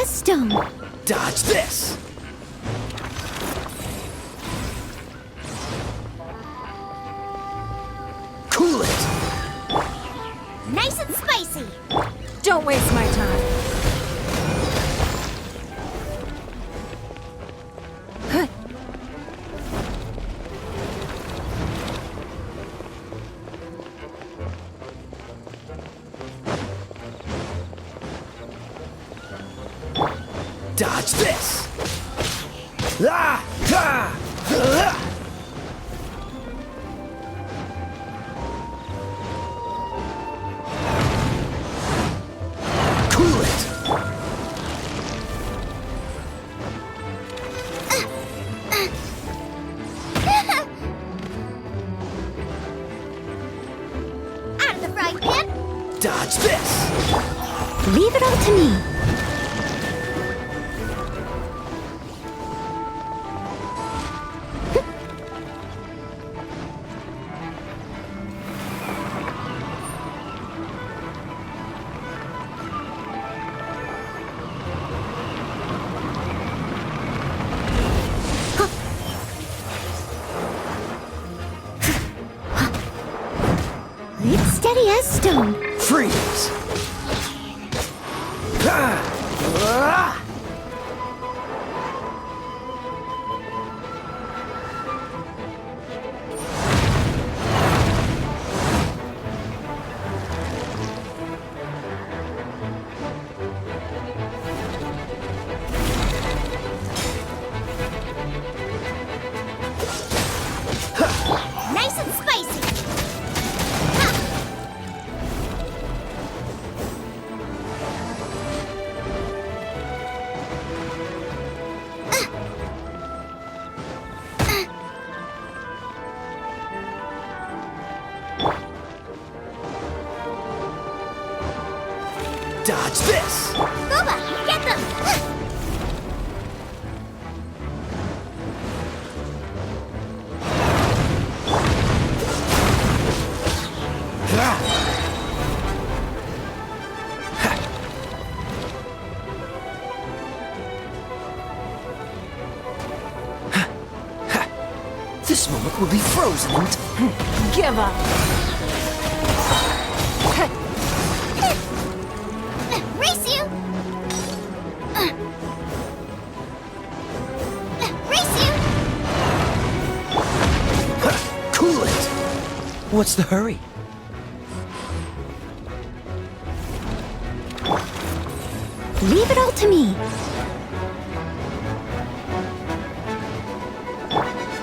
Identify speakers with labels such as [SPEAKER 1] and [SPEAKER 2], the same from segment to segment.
[SPEAKER 1] as stone.
[SPEAKER 2] Dodge this! Cool it!
[SPEAKER 1] Nice and spicy.
[SPEAKER 3] Don't waste my time.
[SPEAKER 2] Dodge this! Ah! Ah! Ah! Cool it!
[SPEAKER 1] Out of the frying pan.
[SPEAKER 2] Dodge this!
[SPEAKER 1] Leave it all to me. It's steady as stone.
[SPEAKER 2] Freeze! Ah! Ah!
[SPEAKER 1] Nice and spicy.
[SPEAKER 2] Dodge this!
[SPEAKER 1] Booba, get them!
[SPEAKER 2] Ah! This moment will be frozen in time.
[SPEAKER 3] Give up.
[SPEAKER 1] Race you! Race you!
[SPEAKER 2] Cool it! What's the hurry?
[SPEAKER 1] Leave it all to me.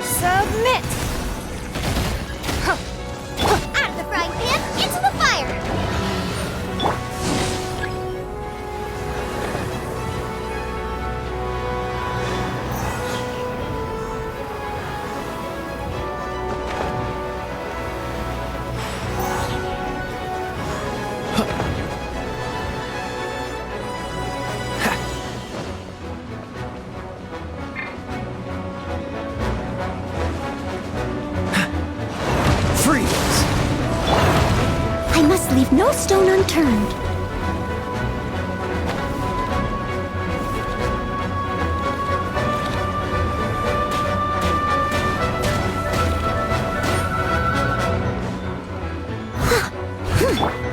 [SPEAKER 3] Submit.
[SPEAKER 1] Out of the frying pan, into the fire!
[SPEAKER 2] Freeze!
[SPEAKER 1] I must leave no stone unturned.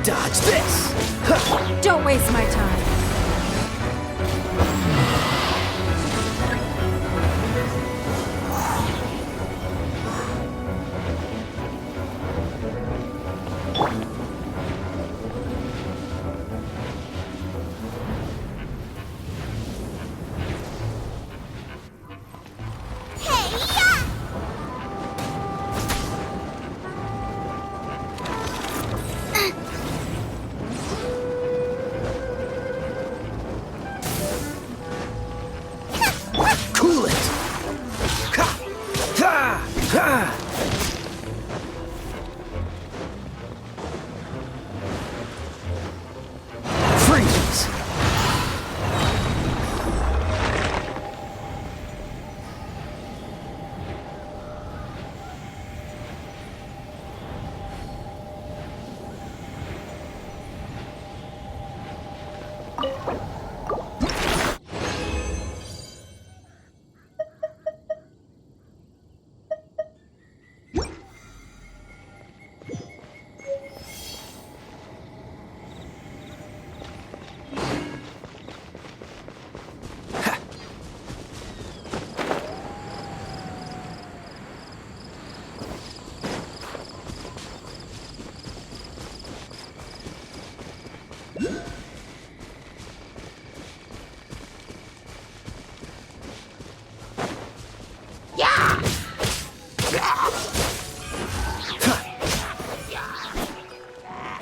[SPEAKER 2] Dodge this! Huh.
[SPEAKER 3] Don't waste my time.
[SPEAKER 1] Hey-ya!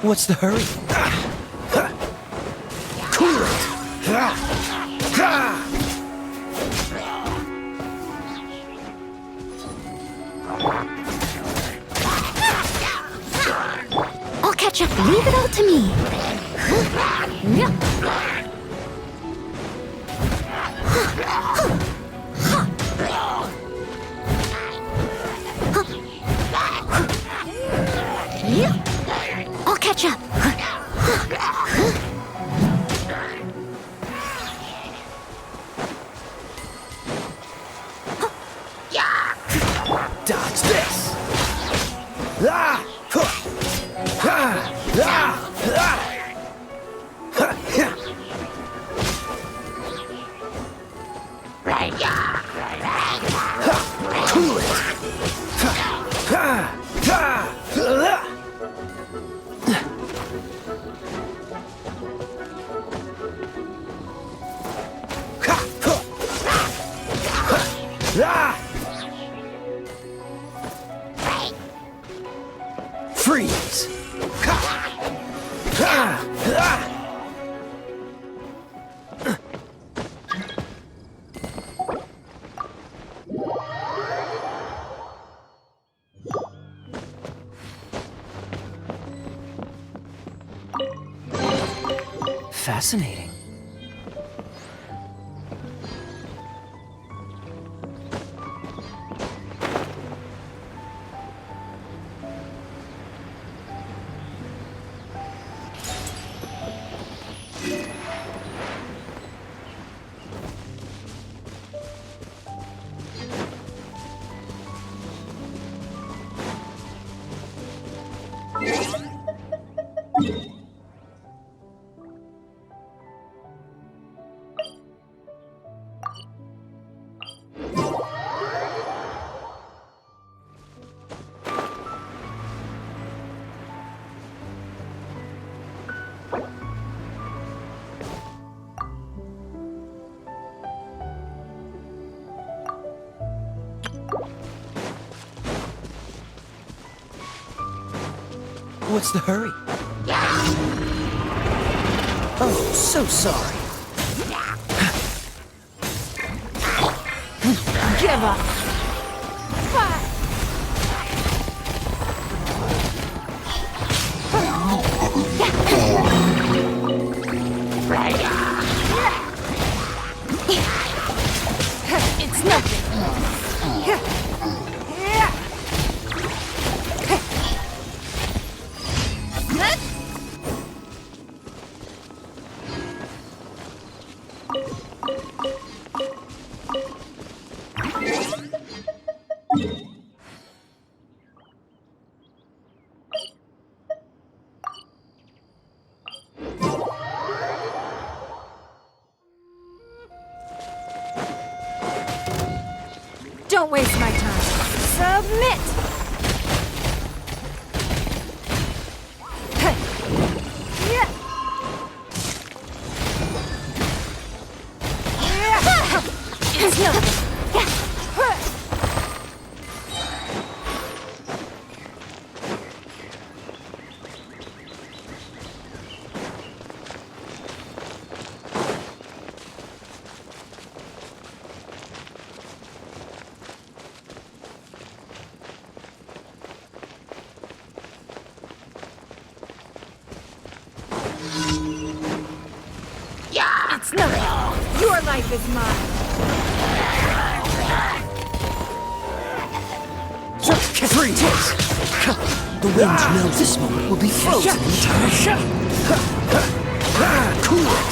[SPEAKER 2] What's the hurry? Cool it!
[SPEAKER 1] I'll catch up. Leave it all to me. I'll catch up.
[SPEAKER 2] Dodge this! Ah! Ah! Ah! Ah! Cool it! Freeze! Fascinating. What's the hurry? Oh, so sorry.
[SPEAKER 3] Give up. Fire. It's nothing. Don't waste my time. Submit! It's nothing. It's nothing. Your life is mine.
[SPEAKER 2] Freeze! The wind knows this moment will be frozen in time. Cool it!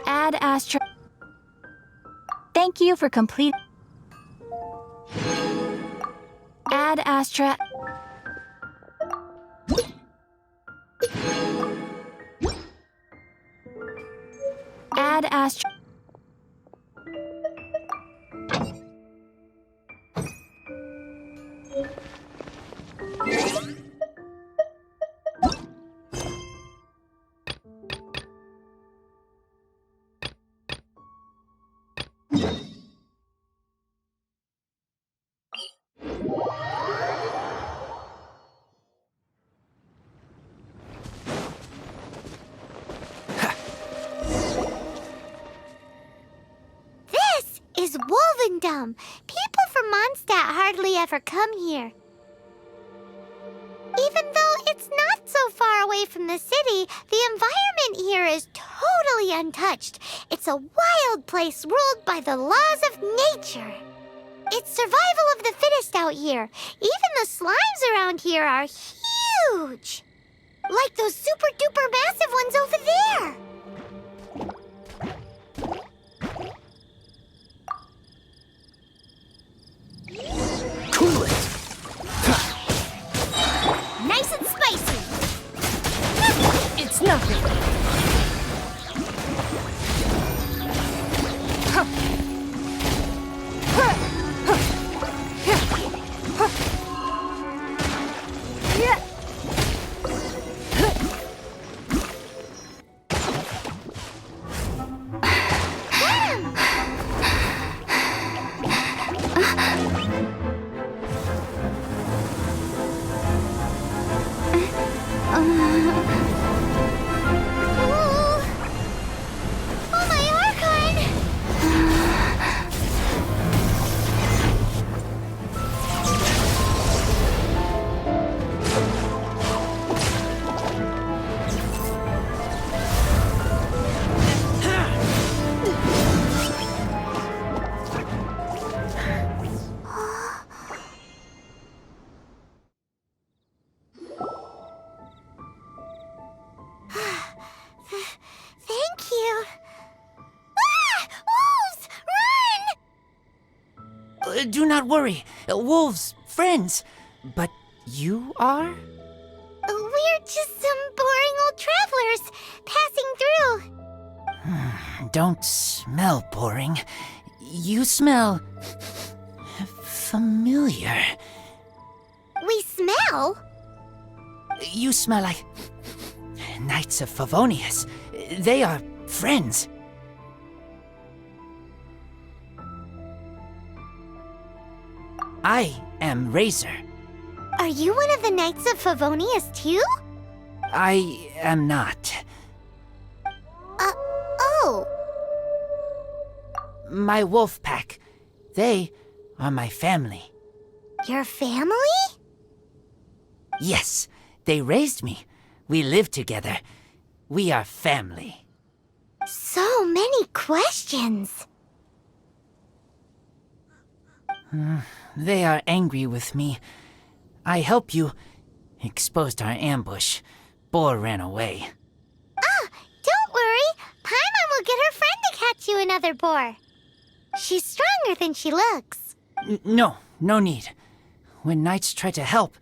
[SPEAKER 1] Add Astra. Thank you for complete. Add Astra. Add Astra.
[SPEAKER 4] Is Wolvendom. People from Mondstadt hardly ever come here. Even though it's not so far away from the city, the environment here is totally untouched. It's a wild place ruled by the laws of nature. It's survival of the fittest out here. Even the slimes around here are huge. Like those super-duper massive ones over there.
[SPEAKER 2] Cool it!
[SPEAKER 4] Nice and spicy.
[SPEAKER 3] It's nothing.
[SPEAKER 4] Oh, my Archon! Thank you. Ah! Wolves! Run!
[SPEAKER 2] Do not worry. Wolves, friends. But you are?
[SPEAKER 4] We're just some boring old travelers passing through.
[SPEAKER 2] Don't smell boring. You smell familiar.
[SPEAKER 4] We smell?
[SPEAKER 2] You smell like Knights of Favonius. They are friends. I am Razor.
[SPEAKER 4] Are you one of the Knights of Favonius too?
[SPEAKER 2] I am not.
[SPEAKER 4] Oh.
[SPEAKER 2] My wolf pack. They are my family.
[SPEAKER 4] Your family?
[SPEAKER 2] Yes, they raised me. We live together. We are family.
[SPEAKER 4] So many questions.
[SPEAKER 2] They are angry with me. I help you. Exposed our ambush. Boar ran away.
[SPEAKER 4] Ah, don't worry. Paimon will get her friend to catch you another boar. She's stronger than she looks.
[SPEAKER 2] No need. When knights try to help,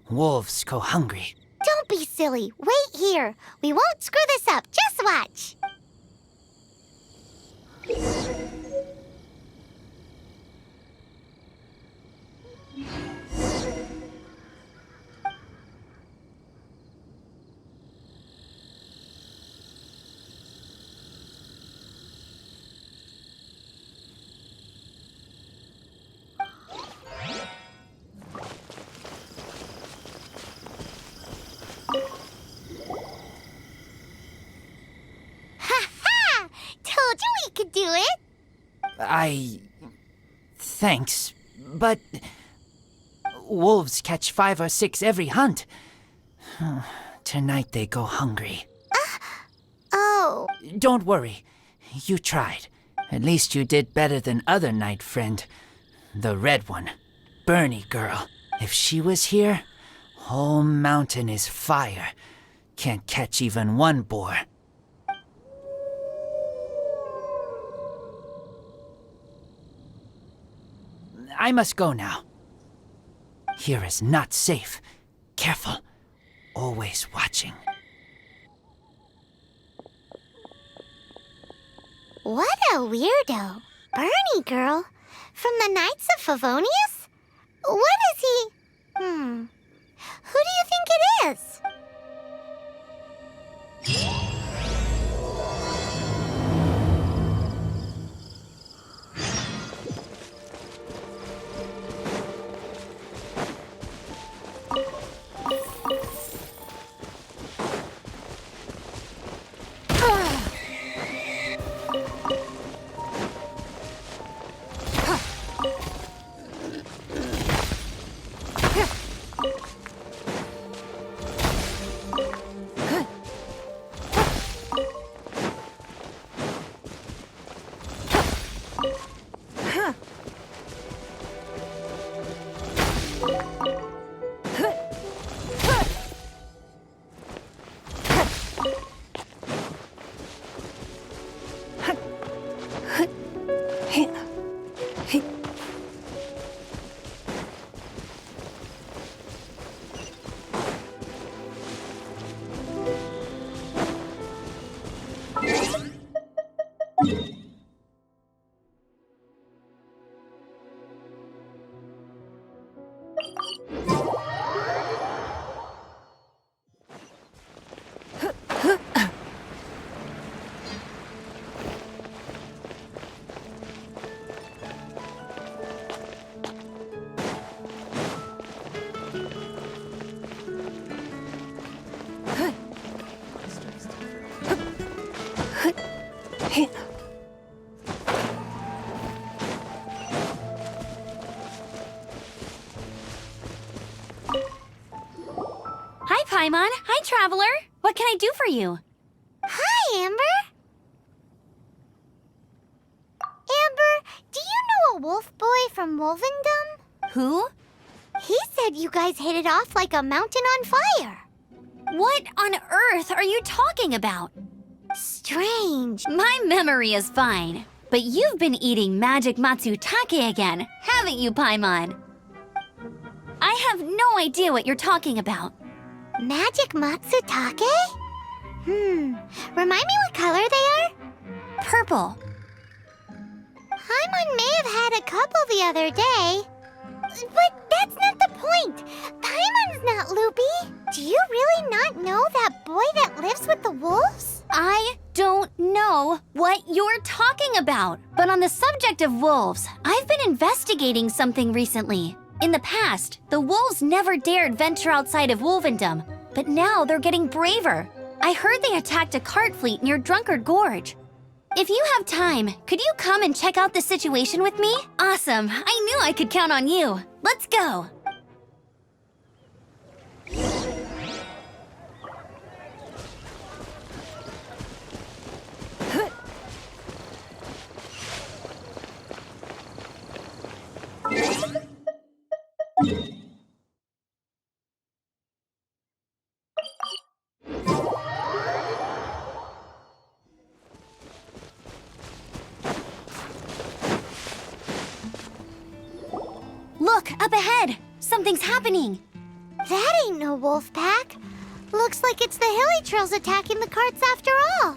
[SPEAKER 2] wolves go hungry.
[SPEAKER 4] Don't be silly. Wait here. We won't screw this up. Just watch. Ha-ha! Told you we could do it.
[SPEAKER 2] Thanks, but wolves catch 5 or 6 every hunt. Tonight they go hungry.
[SPEAKER 4] Oh,
[SPEAKER 2] Don't worry. You tried. At least you did better than other night friend. The red one. Bernie girl. If she was here, whole mountain is fire. Can't catch even one boar. I must go now. Here is not safe. Careful. Always watching.
[SPEAKER 4] what a weirdo. Bernie girl. From the Knights of Favonius? What is he? Who do you think it is?
[SPEAKER 1] Hi, Paimon. Hi, Traveler. What can I do for you?
[SPEAKER 4] Hi, Amber. Amber, do you know a wolf boy from Wolvendom?
[SPEAKER 1] Who?
[SPEAKER 4] He said you guys hit it off like a mountain on fire.
[SPEAKER 1] What on earth are you talking about?
[SPEAKER 4] Strange.
[SPEAKER 1] My memory is fine, but you've been eating magic matsutake again, haven't you, Paimon? I have no idea what you're talking about.
[SPEAKER 4] Magic matsutake? Remind me what color they are?
[SPEAKER 1] Purple.
[SPEAKER 4] Paimon may have had a couple the other day. But that's not the point. Paimon's not loopy. Do you really not know that boy that lives with the wolves?
[SPEAKER 1] I don't know what you're talking about. But on the subject of wolves, I've been investigating something recently. In the past, the wolves never dared venture outside of Wolvendom, but now they're getting braver. I heard they attacked a cart fleet near Drunkard Gorge. If you have time, could you come and check out the situation with me? Awesome, I knew I could count on you. Let's go. Look, up ahead! Something's happening!
[SPEAKER 4] That ain't no wolf pack. Looks like it's the hilly trails attacking the carts after all.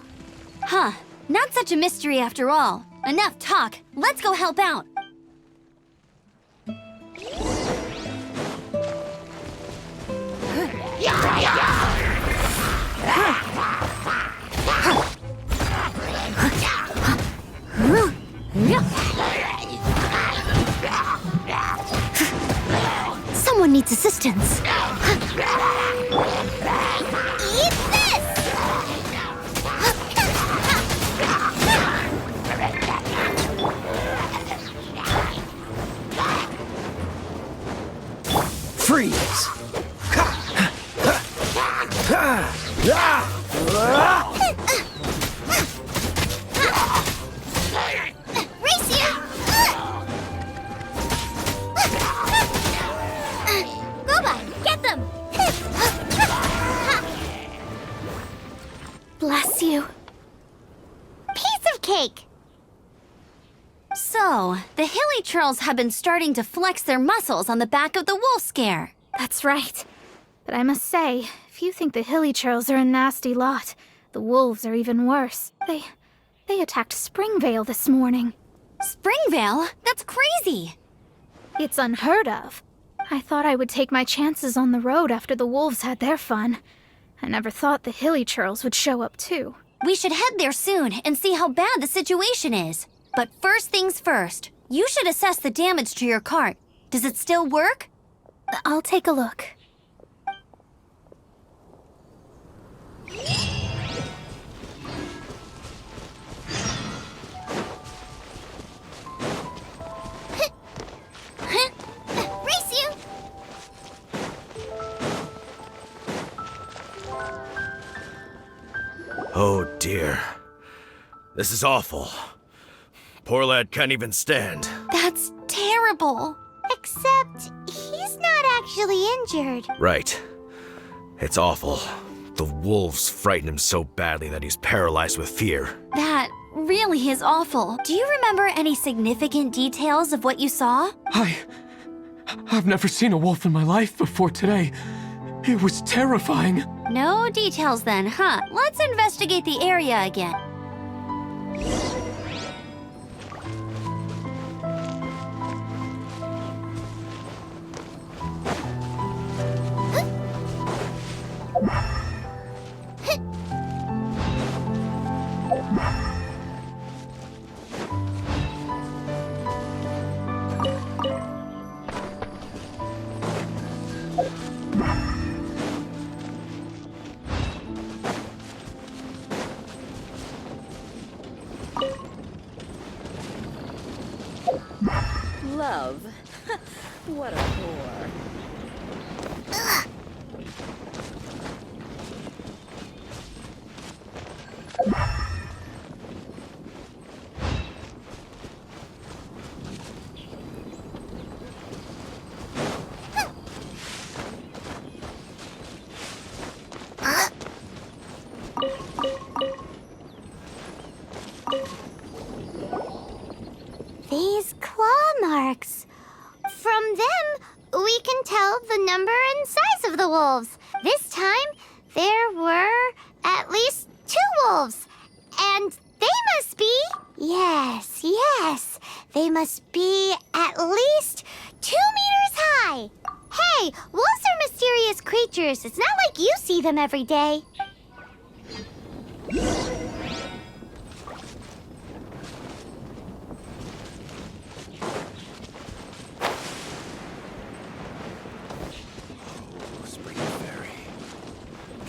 [SPEAKER 1] Huh, not such a mystery after all. Enough talk, let's go help out!
[SPEAKER 4] Someone needs assistance. Eat this! Race you! Robot, get them!
[SPEAKER 1] Bless you.
[SPEAKER 4] Piece of cake!
[SPEAKER 1] So, the hilly churls have been starting to flex their muscles on the back of the wolf scare.
[SPEAKER 5] That's right. But I must say, if you think the hilly churls are a nasty lot, the wolves are even worse. They attacked Springvale this morning.
[SPEAKER 1] Springvale? That's crazy.
[SPEAKER 5] It's unheard of. I thought I would take my chances on the road after the wolves had their fun. I never thought the hilly churls would show up too.
[SPEAKER 1] We should head there soon and see how bad the situation is. But first things first, you should assess the damage to your cart. Does it still work?
[SPEAKER 5] I'll take a look.
[SPEAKER 4] Race you!
[SPEAKER 6] Oh dear. This is awful. Poor lad can't even stand.
[SPEAKER 1] That's terrible.
[SPEAKER 4] Except he's not actually injured.
[SPEAKER 6] Right. It's awful. The wolves frighten him so badly that he's paralyzed with fear.
[SPEAKER 1] That really is awful. Do you remember any significant details of what you saw?
[SPEAKER 7] I've never seen a wolf in my life before today. It was terrifying.
[SPEAKER 1] No details then, huh? Let's investigate the area again.
[SPEAKER 3] Love. What a bore.
[SPEAKER 4] These claw marks. From them, we can tell the number and size of the wolves. This time, there were at least 2 wolves. And they must be... Yes. They must be at least 2 meters high. Hey, wolves are mysterious creatures. It's not like you see them every day.
[SPEAKER 6] Spring Fairy.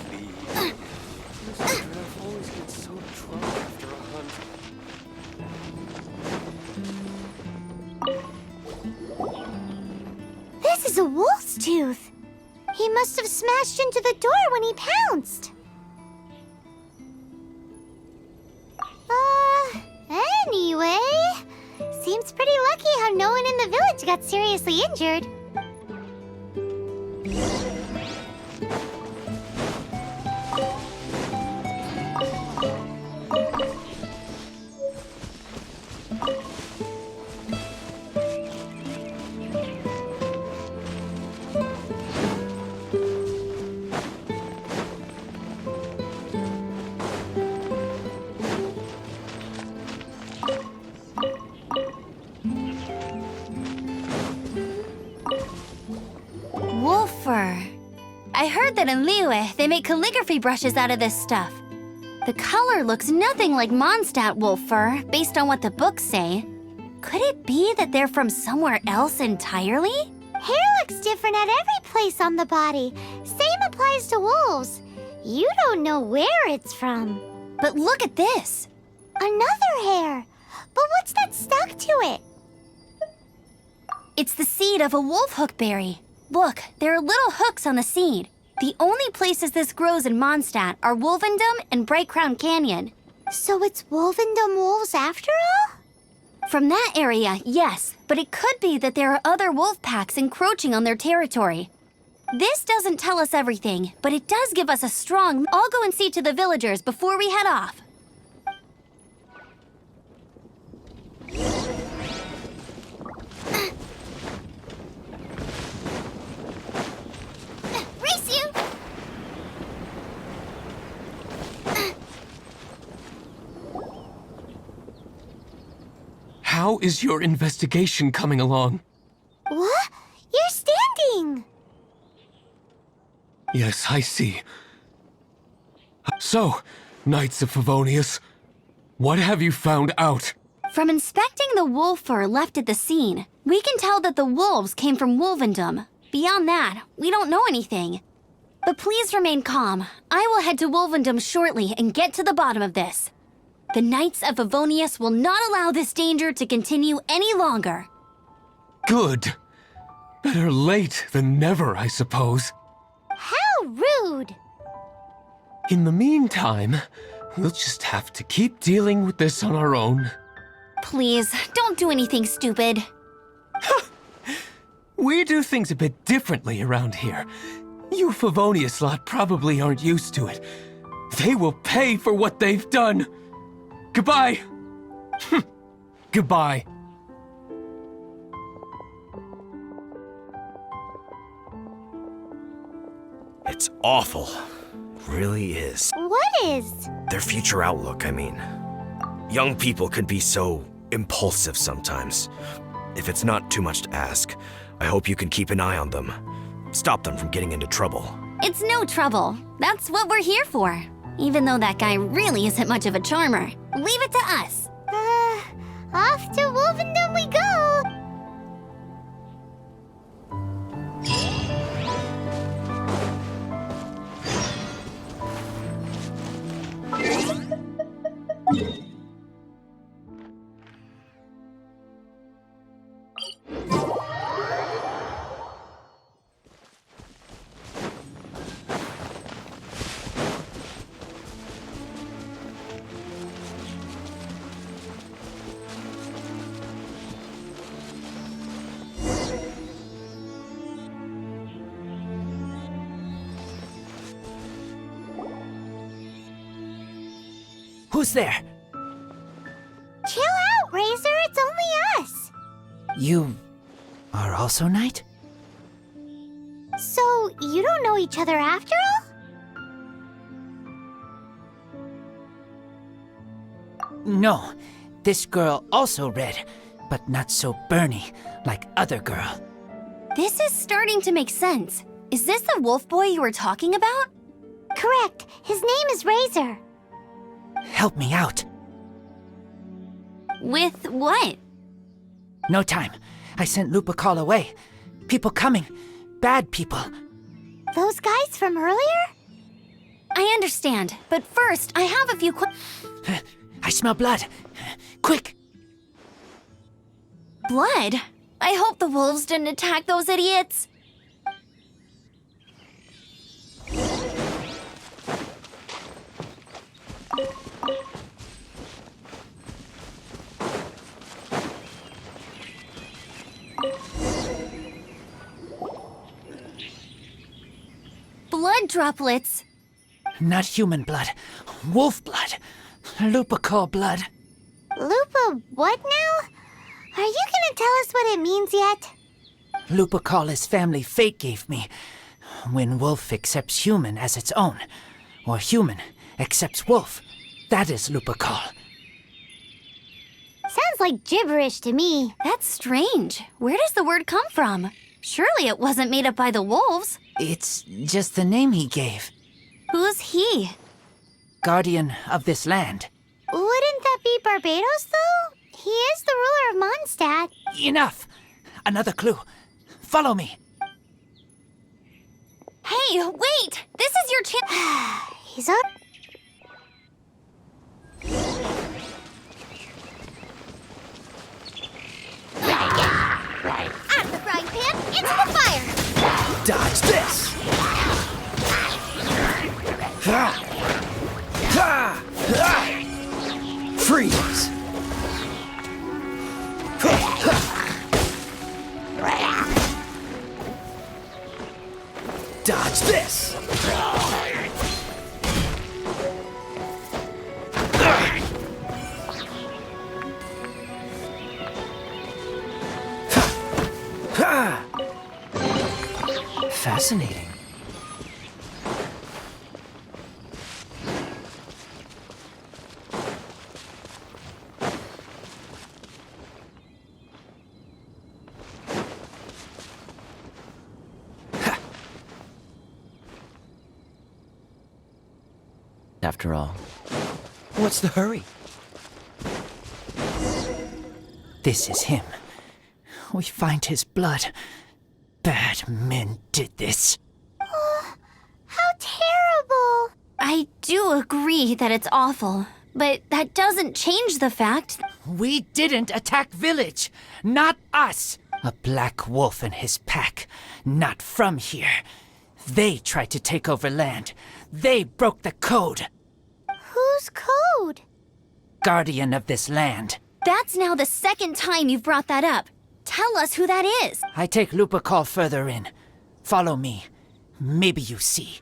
[SPEAKER 6] Please. Mr. Giraffe always gets so drunk after a hunt.
[SPEAKER 4] This is a wolf's tooth. He must have smashed into the door when he pounced. Anyway, seems pretty lucky how no one in the village got seriously injured.
[SPEAKER 1] Wolf fur. I heard that in Liyue, they make calligraphy brushes out of this stuff. The color looks nothing like Mondstadt wolf fur, based on what the books say. Could it be that they're from somewhere else entirely?
[SPEAKER 4] Hair looks different at every place on the body. Same applies to wolves. You don't know where it's from.
[SPEAKER 1] But look at this.
[SPEAKER 4] Another hair. But what's that stuck to it?
[SPEAKER 1] It's the seed of a wolf hook berry. Look, there are little hooks on the seed. The only places this grows in Mondstadt are Wolvendom and Bright Crown Canyon.
[SPEAKER 4] So it's Wolvendom wolves after all?
[SPEAKER 1] From that area, yes, but it could be that there are other wolf packs encroaching on their territory. This doesn't tell us everything, but it does give us a strong... I'll go and see to the villagers before we head off. Race you!
[SPEAKER 7] How is your investigation coming along?
[SPEAKER 4] What? You're standing!
[SPEAKER 7] Yes, I see. So, Knights of Favonius, what have you found out?
[SPEAKER 1] From inspecting the wolf fur left at the scene, we can tell that the wolves came from Wolvendom. Beyond that, we don't know anything. But please remain calm. I will head to Wolvendom shortly and get to the bottom of this. The Knights of Favonius will not allow this danger to continue any longer.
[SPEAKER 7] Good. Better late than never, I suppose.
[SPEAKER 4] How rude!
[SPEAKER 7] In the meantime, we'll just have to keep dealing with this on our own.
[SPEAKER 1] Please, don't do anything stupid.
[SPEAKER 7] We do things a bit differently around here. You Favonius lot probably aren't used to it. They will pay for what they've done. Goodbye. Goodbye.
[SPEAKER 8] It's awful. Really is.
[SPEAKER 4] What is?
[SPEAKER 8] Their future outlook, I mean. Young people can be so impulsive sometimes. If it's not too much to ask, I hope you can keep an eye on them. Stop them from getting into trouble.
[SPEAKER 1] It's no trouble. That's what we're here for. Even though that guy really isn't much of a charmer. Leave it to us.
[SPEAKER 4] Off to Wolvendom we go!
[SPEAKER 2] Who's there?
[SPEAKER 4] Chill out, Razor, it's only us!
[SPEAKER 2] You are also Knight?
[SPEAKER 4] So, you don't know each other after all?
[SPEAKER 2] No, this girl also red, but not so burny like other girl.
[SPEAKER 1] This is starting to make sense. Is this the wolf boy you were talking about?
[SPEAKER 4] Correct, his name is Razor.
[SPEAKER 2] Help me out.
[SPEAKER 1] With what?
[SPEAKER 2] No time. I sent Lupacall away. People coming. Bad people.
[SPEAKER 4] Those guys from earlier?
[SPEAKER 1] I understand, but first, I have a few
[SPEAKER 2] I smell blood. Quick!
[SPEAKER 1] Blood? I hope the wolves didn't attack those idiots. Blood droplets.
[SPEAKER 2] Not human blood. Wolf blood. Lupacall blood.
[SPEAKER 4] Lupa what now? Are you gonna tell us what it means yet?
[SPEAKER 2] Lupacall is family fate gave me. When wolf accepts human as its own, or human accepts wolf, that is Lupacall.
[SPEAKER 4] Sounds like gibberish to me.
[SPEAKER 1] That's strange. Where does the word come from? Surely it wasn't made up by the wolves.
[SPEAKER 2] It's just the name he gave.
[SPEAKER 1] Who's he?
[SPEAKER 2] Guardian of this land.
[SPEAKER 4] Wouldn't that be Barbados, though? He is the ruler of Mondstadt.
[SPEAKER 2] Enough! Another clue. Follow me.
[SPEAKER 1] Hey, wait! This is your chance.
[SPEAKER 4] He's up. Out of the frying pan, into the fire!
[SPEAKER 8] Dodge this!
[SPEAKER 2] Freeze! Dodge this! Fascinating.
[SPEAKER 9] After all, what's the hurry?
[SPEAKER 2] This is him. We find his blood. Bad men did this.
[SPEAKER 4] How terrible!
[SPEAKER 1] I do agree that it's awful, but that doesn't change the fact.
[SPEAKER 2] We didn't attack village. Not us. A black wolf and his pack. Not from here. They tried to take over land. They broke the code.
[SPEAKER 4] Whose code?
[SPEAKER 2] Guardian of this land.
[SPEAKER 1] That's now the second time you've brought that up. Tell us who that is.
[SPEAKER 2] I take Lupa call further in. Follow me. Maybe you see.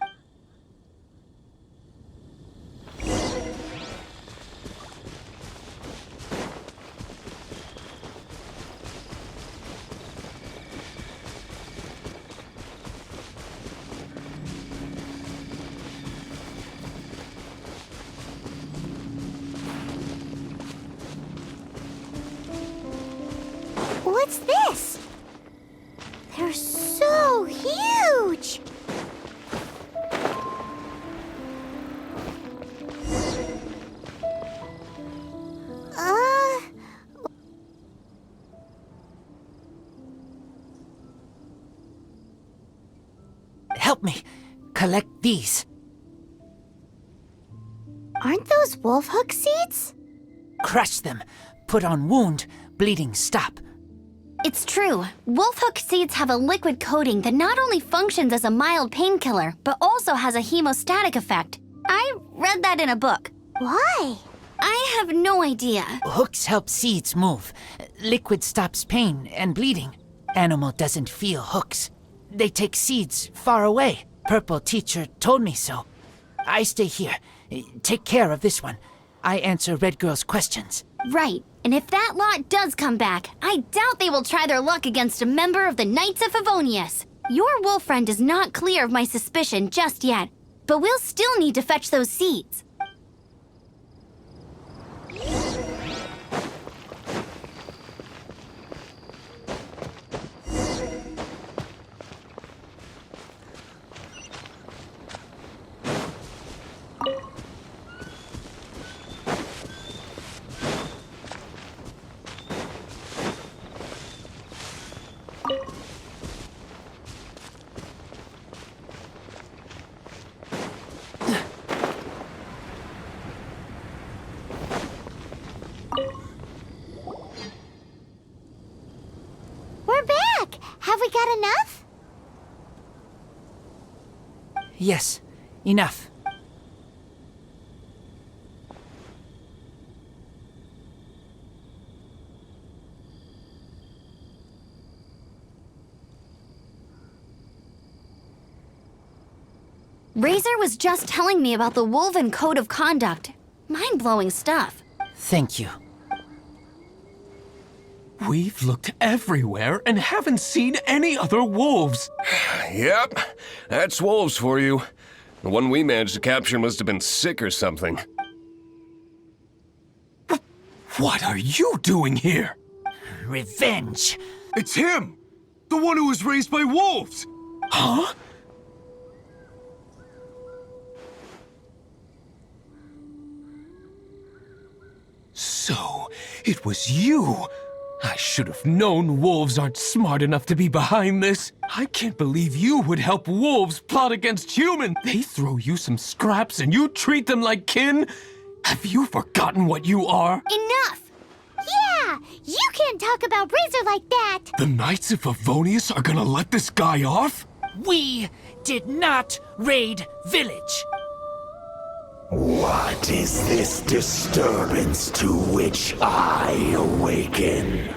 [SPEAKER 4] What's this? They're so huge!
[SPEAKER 2] Help me. Collect these.
[SPEAKER 4] Aren't those wolf hook seeds?
[SPEAKER 2] Crush them. Put on wound. Bleeding stop.
[SPEAKER 1] It's true. Wolfhook seeds have a liquid coating that not only functions as a mild painkiller, but also has a hemostatic effect. I read that in a book.
[SPEAKER 4] Why?
[SPEAKER 1] I have no idea.
[SPEAKER 2] Hooks help seeds move. Liquid stops pain and bleeding. Animal doesn't feel hooks. They take seeds far away. Purple teacher told me so. I stay here. Take care of this one. I answer Red Girl's questions.
[SPEAKER 1] Right. And if that lot does come back, I doubt they will try their luck against a member of the Knights of Favonius. Your wolf friend is not clear of my suspicion just yet, but we'll still need to fetch those seeds.
[SPEAKER 4] We're back! Have we got enough?
[SPEAKER 2] Yes, enough.
[SPEAKER 1] Razor was just telling me about the Wolven Code of Conduct. Mind-blowing stuff.
[SPEAKER 2] Thank you.
[SPEAKER 7] We've looked everywhere and haven't seen any other wolves.
[SPEAKER 6] Yep, that's wolves for you. The one we managed to capture must have been sick or something.
[SPEAKER 7] What are you doing here?
[SPEAKER 2] Revenge.
[SPEAKER 6] It's him! The one who was raised by wolves!
[SPEAKER 7] Huh? So, it was you. I should have known wolves aren't smart enough to be behind this. I can't believe you would help wolves plot against humans. They throw you some scraps and you treat them like kin? Have you forgotten what you are?
[SPEAKER 1] Enough!
[SPEAKER 4] Yeah! You can't talk about Razor like that!
[SPEAKER 7] The Knights of Favonius are gonna let this guy off?
[SPEAKER 2] We did not raid village.
[SPEAKER 10] What is this disturbance to which I awaken?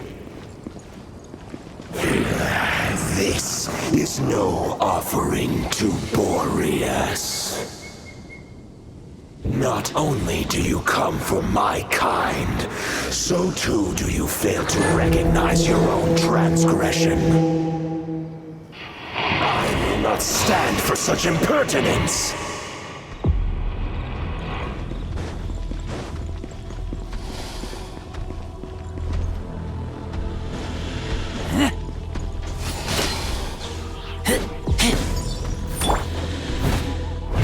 [SPEAKER 10] This is no offering to Boreas. Not only do you come from my kind, so too do you fail to recognize your own transgression. I will not stand for such impertinence!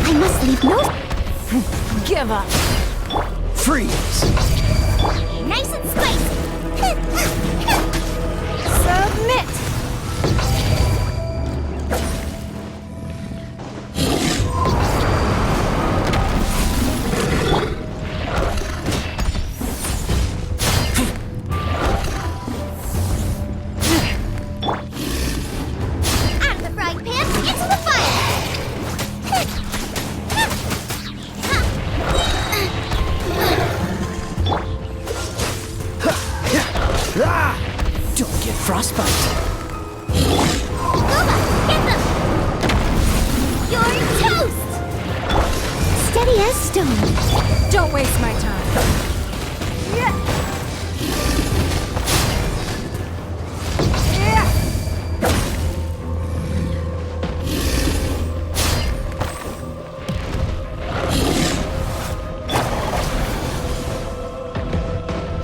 [SPEAKER 1] I must leave no...
[SPEAKER 3] Give up.
[SPEAKER 9] Freeze!
[SPEAKER 1] Nice and spicy!
[SPEAKER 5] Submit!
[SPEAKER 4] Out of the frying pan, into the fire!
[SPEAKER 2] Don't get frostbite.
[SPEAKER 4] Guma, get them! You're toast!
[SPEAKER 1] Steady as stone.
[SPEAKER 3] Don't waste my time.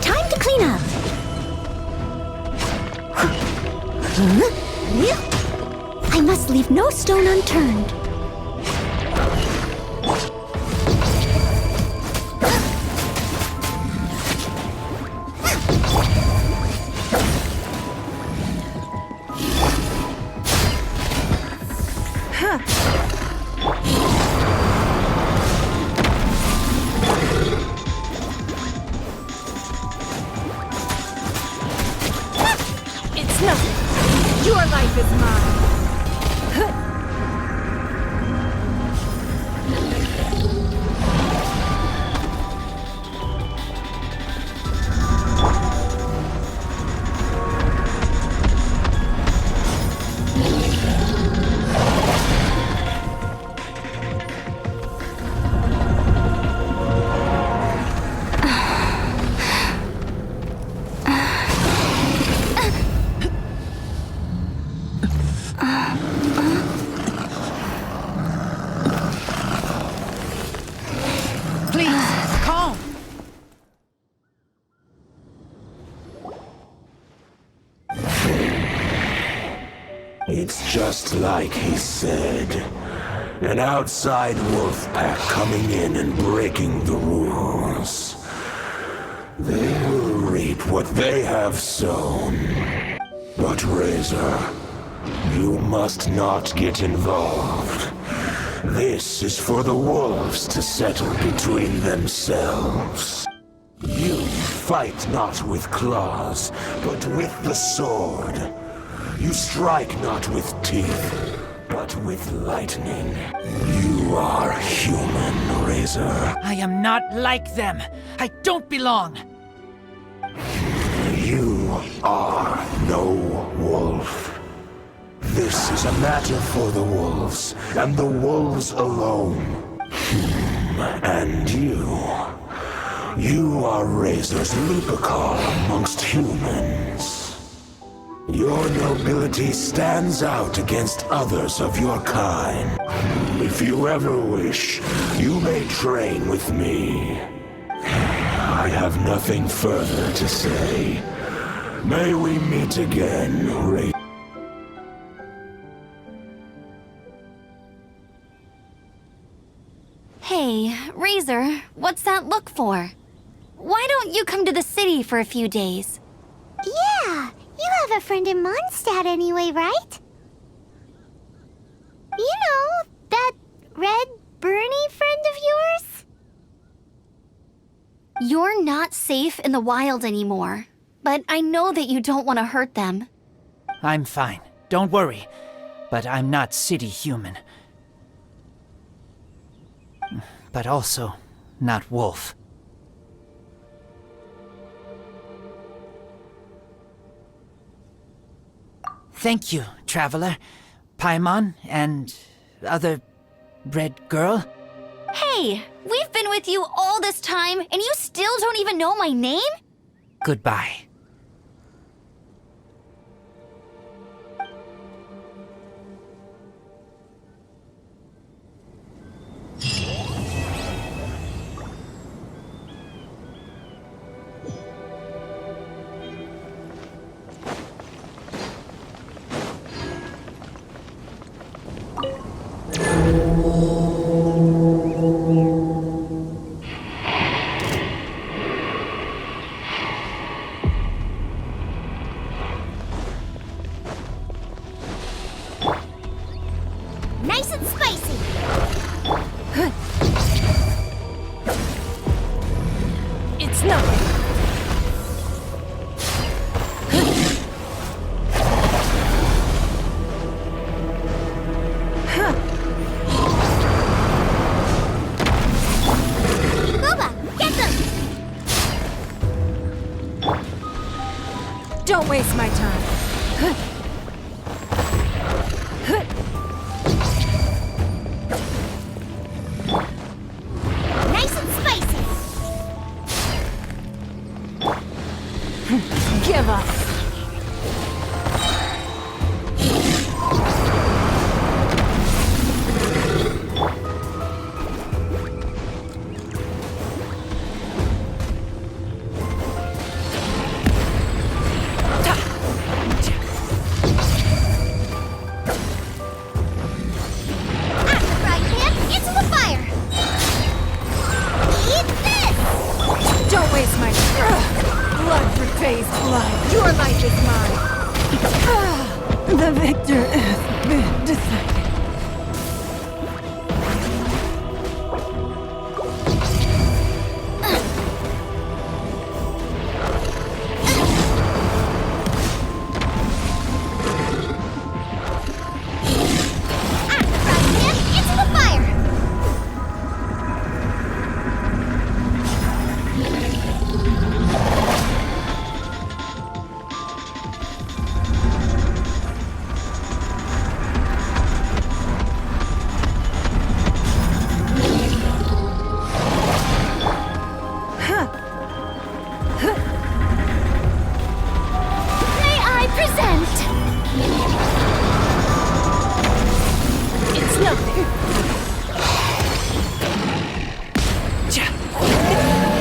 [SPEAKER 1] Time to clean up. I must leave no stone unturned.
[SPEAKER 3] It's nothing. Your life is mine.
[SPEAKER 2] Please, calm.
[SPEAKER 10] It's just like he said. An outside wolf pack coming in and breaking the rules. They will reap what they have sown. But Razor, you must not get involved. This is for the wolves to settle between themselves. You fight not with claws, but with the sword. You strike not with teeth, but with lightning. You are human, Razor.
[SPEAKER 2] I am not like them. I don't belong.
[SPEAKER 10] You are no wolf. This is a matter for the wolves, and the wolves alone. And you are Razor's Lupicar amongst humans. Your nobility stands out against others of your kind. If you ever wish, you may train with me. I have nothing further to say. May we meet again, Razor.
[SPEAKER 1] Hey, Razor, what's that look for? Why don't you come to the city for a few days?
[SPEAKER 4] Yeah, you have a friend in Mondstadt anyway, right? You know, that red Bernie friend of yours?
[SPEAKER 1] You're not safe in the wild anymore, but I know that you don't want to hurt them.
[SPEAKER 2] I'm fine. Don't worry. But I'm not city human. But also, not wolf. Thank you, traveler. Paimon and other red girl.
[SPEAKER 1] Hey, we've been with you all this time, and you still don't even know my name?
[SPEAKER 2] Goodbye.
[SPEAKER 4] Nice and spicy.
[SPEAKER 3] It's nothing.
[SPEAKER 4] Booba, get them!
[SPEAKER 3] Don't waste my time.
[SPEAKER 4] Nice and spicy.
[SPEAKER 3] Give up.
[SPEAKER 4] Frying pan into the fire. Eat this!
[SPEAKER 3] Don't waste my time. Blood repays blood. Your life is mine. The victor has been decided.
[SPEAKER 4] Frying pan into the fire.
[SPEAKER 1] May I present?
[SPEAKER 3] It's nothing.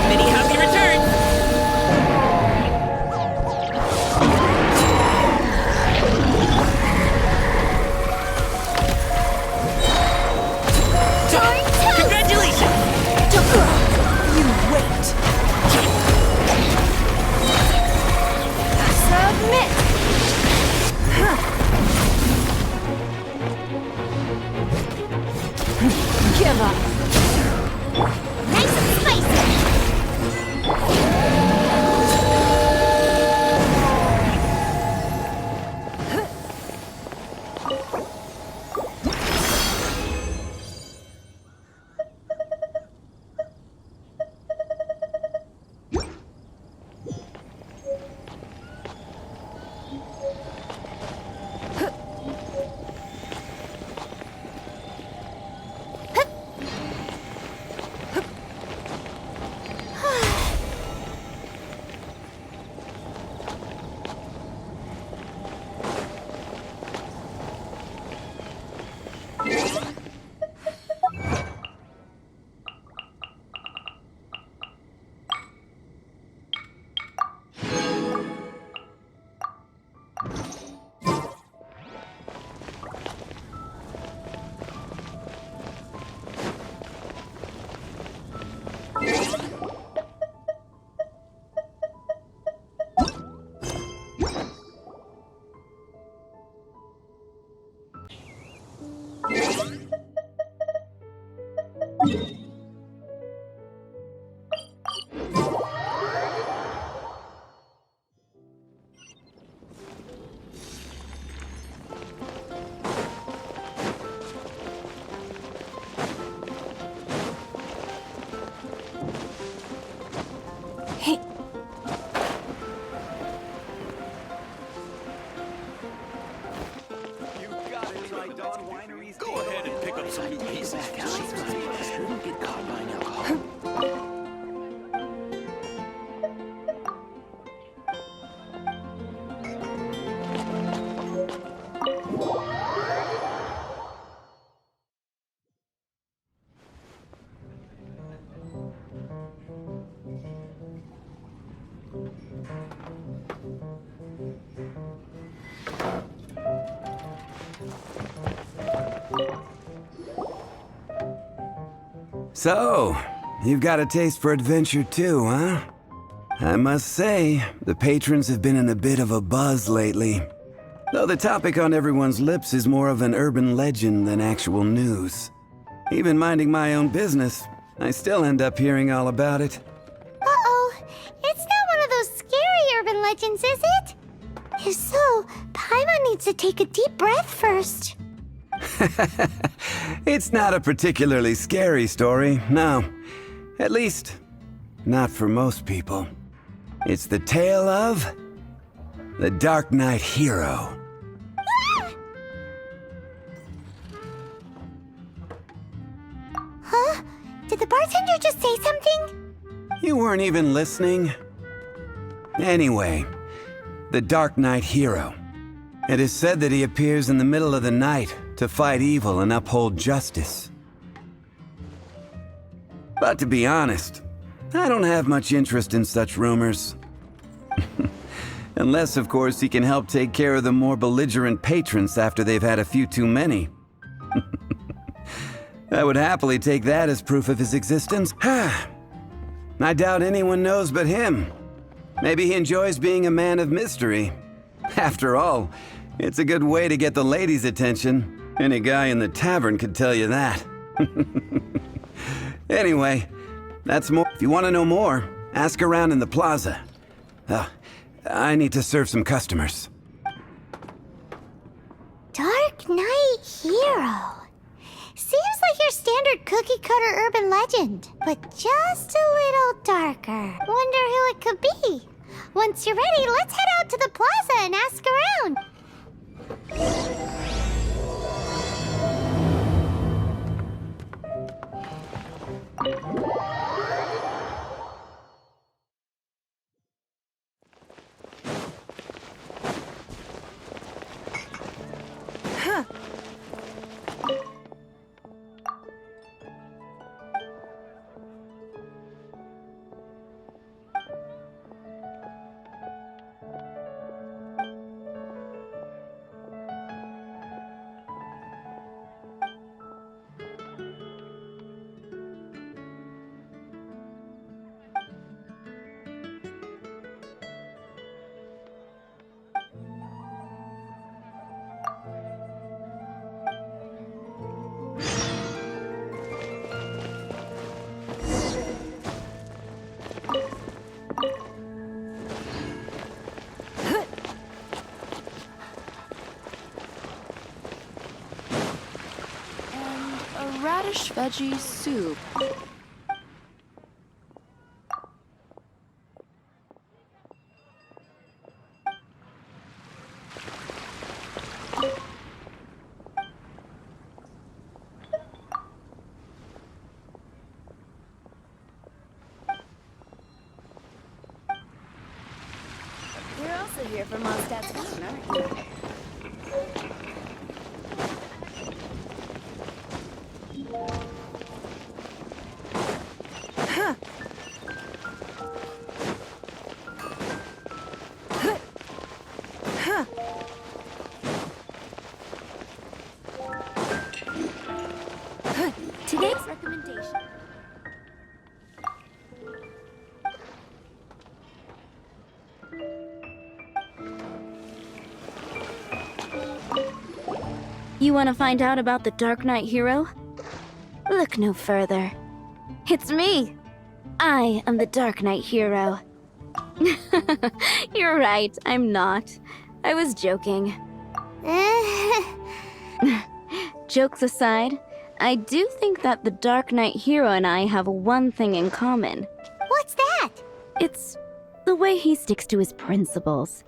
[SPEAKER 2] Many happy returns! Congratulations!
[SPEAKER 3] You wait. Submit. Give up.
[SPEAKER 4] Nice and spicy.
[SPEAKER 11] So, you've got a taste for adventure too, huh? I must say, the patrons have been in a bit of a buzz lately. Though the topic on everyone's lips is more of an urban legend than actual news. Even minding my own business, I still end up hearing all about it.
[SPEAKER 4] Uh-oh. It's not one of those scary urban legends, is it? If so, Paimon needs to take a deep breath first.
[SPEAKER 11] It's not a particularly scary story, no. At least, not for most people. It's the tale of the Dark Knight Hero.
[SPEAKER 4] Huh? Did the bartender just say something?
[SPEAKER 11] You weren't even listening? Anyway, the Dark Knight Hero. It is said that he appears in the middle of the night to fight evil and uphold justice. But to be honest, I don't have much interest in such rumors. Unless, of course, he can help take care of the more belligerent patrons after they've had a few too many. I would happily take that as proof of his existence. I doubt anyone knows but him. Maybe he enjoys being a man of mystery. After all, it's a good way to get the ladies' attention. Any guy in the tavern could tell you that. Anyway, that's more. If you want to know more, ask around in the plaza. I need to serve some customers.
[SPEAKER 4] Dark Knight Hero. Seems like your standard cookie-cutter urban legend, but just a little darker. Wonder who it could be. Once you're ready, let's head out to the plaza and ask around.
[SPEAKER 12] Radish veggie soup. You're also here for Mondstadt's fun, aren't you?
[SPEAKER 1] Today's recommendation. You want to find out about the Dark Knight Hero? Look no further. It's me. I am the Dark Knight Hero. You're right, I'm not. I was joking. Jokes aside, I do think that the Dark Knight Hero and I have one thing in common.
[SPEAKER 4] What's that?
[SPEAKER 1] It's the way he sticks to his principles.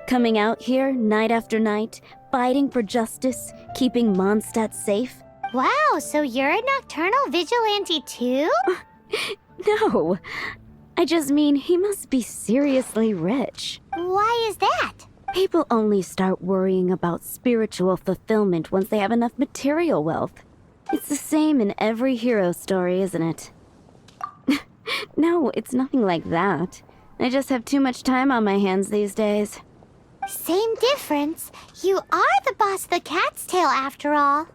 [SPEAKER 1] Coming out here night after night, fighting for justice, keeping Mondstadt safe.
[SPEAKER 4] Wow, so you're a nocturnal vigilante too?
[SPEAKER 1] No, I just mean he must be seriously rich.
[SPEAKER 4] Why is that?
[SPEAKER 1] People only start worrying about spiritual fulfillment once they have enough material wealth. It's the same in every hero story, isn't it? No, it's nothing like that. I just have too much time on my hands these days.
[SPEAKER 4] Same difference. You are the boss of the Cat's Tail after all.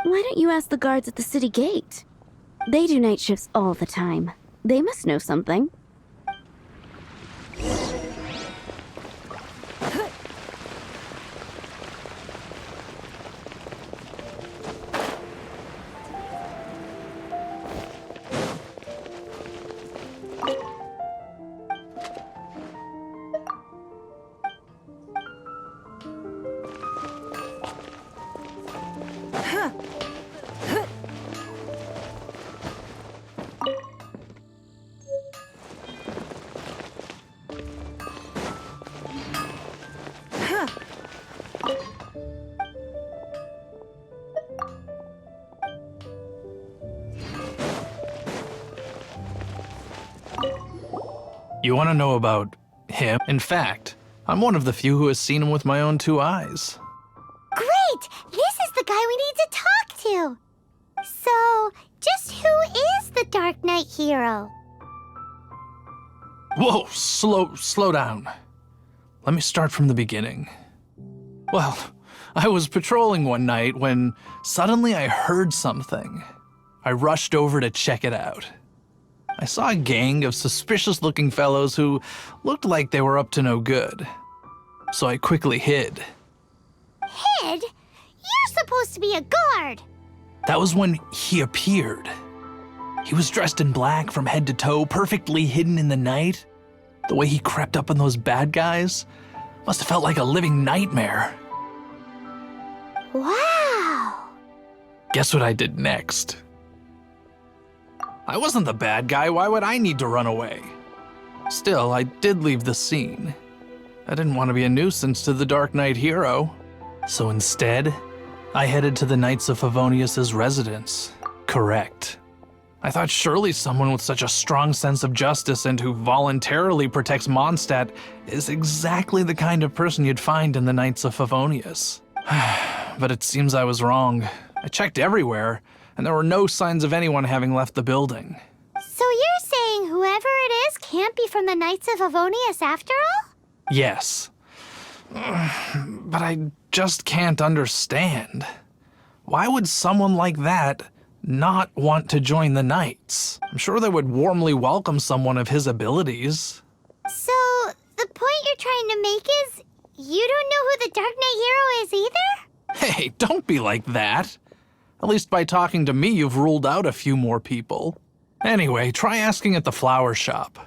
[SPEAKER 1] Why don't you ask the guards at the city gate?
[SPEAKER 13] They do night shifts all the time. They must know something.
[SPEAKER 14] You want to know about him? In fact, I'm one of the few who has seen him with my own 2 eyes.
[SPEAKER 4] Great! This is the guy we need to talk to! So, just who is the Dark Knight hero?
[SPEAKER 14] Whoa, slow down. Let me start from the beginning. Well, I was patrolling one night when suddenly I heard something. I rushed over to check it out. I saw a gang of suspicious-looking fellows who looked like they were up to no good. So I quickly hid.
[SPEAKER 4] Hid? You're supposed to be a guard!
[SPEAKER 14] That was when he appeared. He was dressed in black from head to toe, perfectly hidden in the night. The way he crept up on those bad guys must have felt like a living nightmare.
[SPEAKER 4] Wow!
[SPEAKER 14] Guess what I did next? I wasn't the bad guy, why would I need to run away? Still, I did leave the scene. I didn't want to be a nuisance to the Dark Knight hero. So instead, I headed to the Knights of Favonius' residence. Correct. I thought surely someone with such a strong sense of justice and who voluntarily protects Mondstadt is exactly the kind of person you'd find in the Knights of Favonius. But it seems I was wrong. I checked everywhere, and there were no signs of anyone having left the building.
[SPEAKER 4] So you're saying whoever it is can't be from the Knights of Favonius after all?
[SPEAKER 14] Yes. But I just can't understand. Why would someone like that not want to join the Knights? I'm sure they would warmly welcome someone of his abilities.
[SPEAKER 4] So, the point you're trying to make is you don't know who the Dark Knight hero is either?
[SPEAKER 14] Hey, don't be like that. At least by talking to me, you've ruled out a few more people. Anyway, try asking at the flower shop.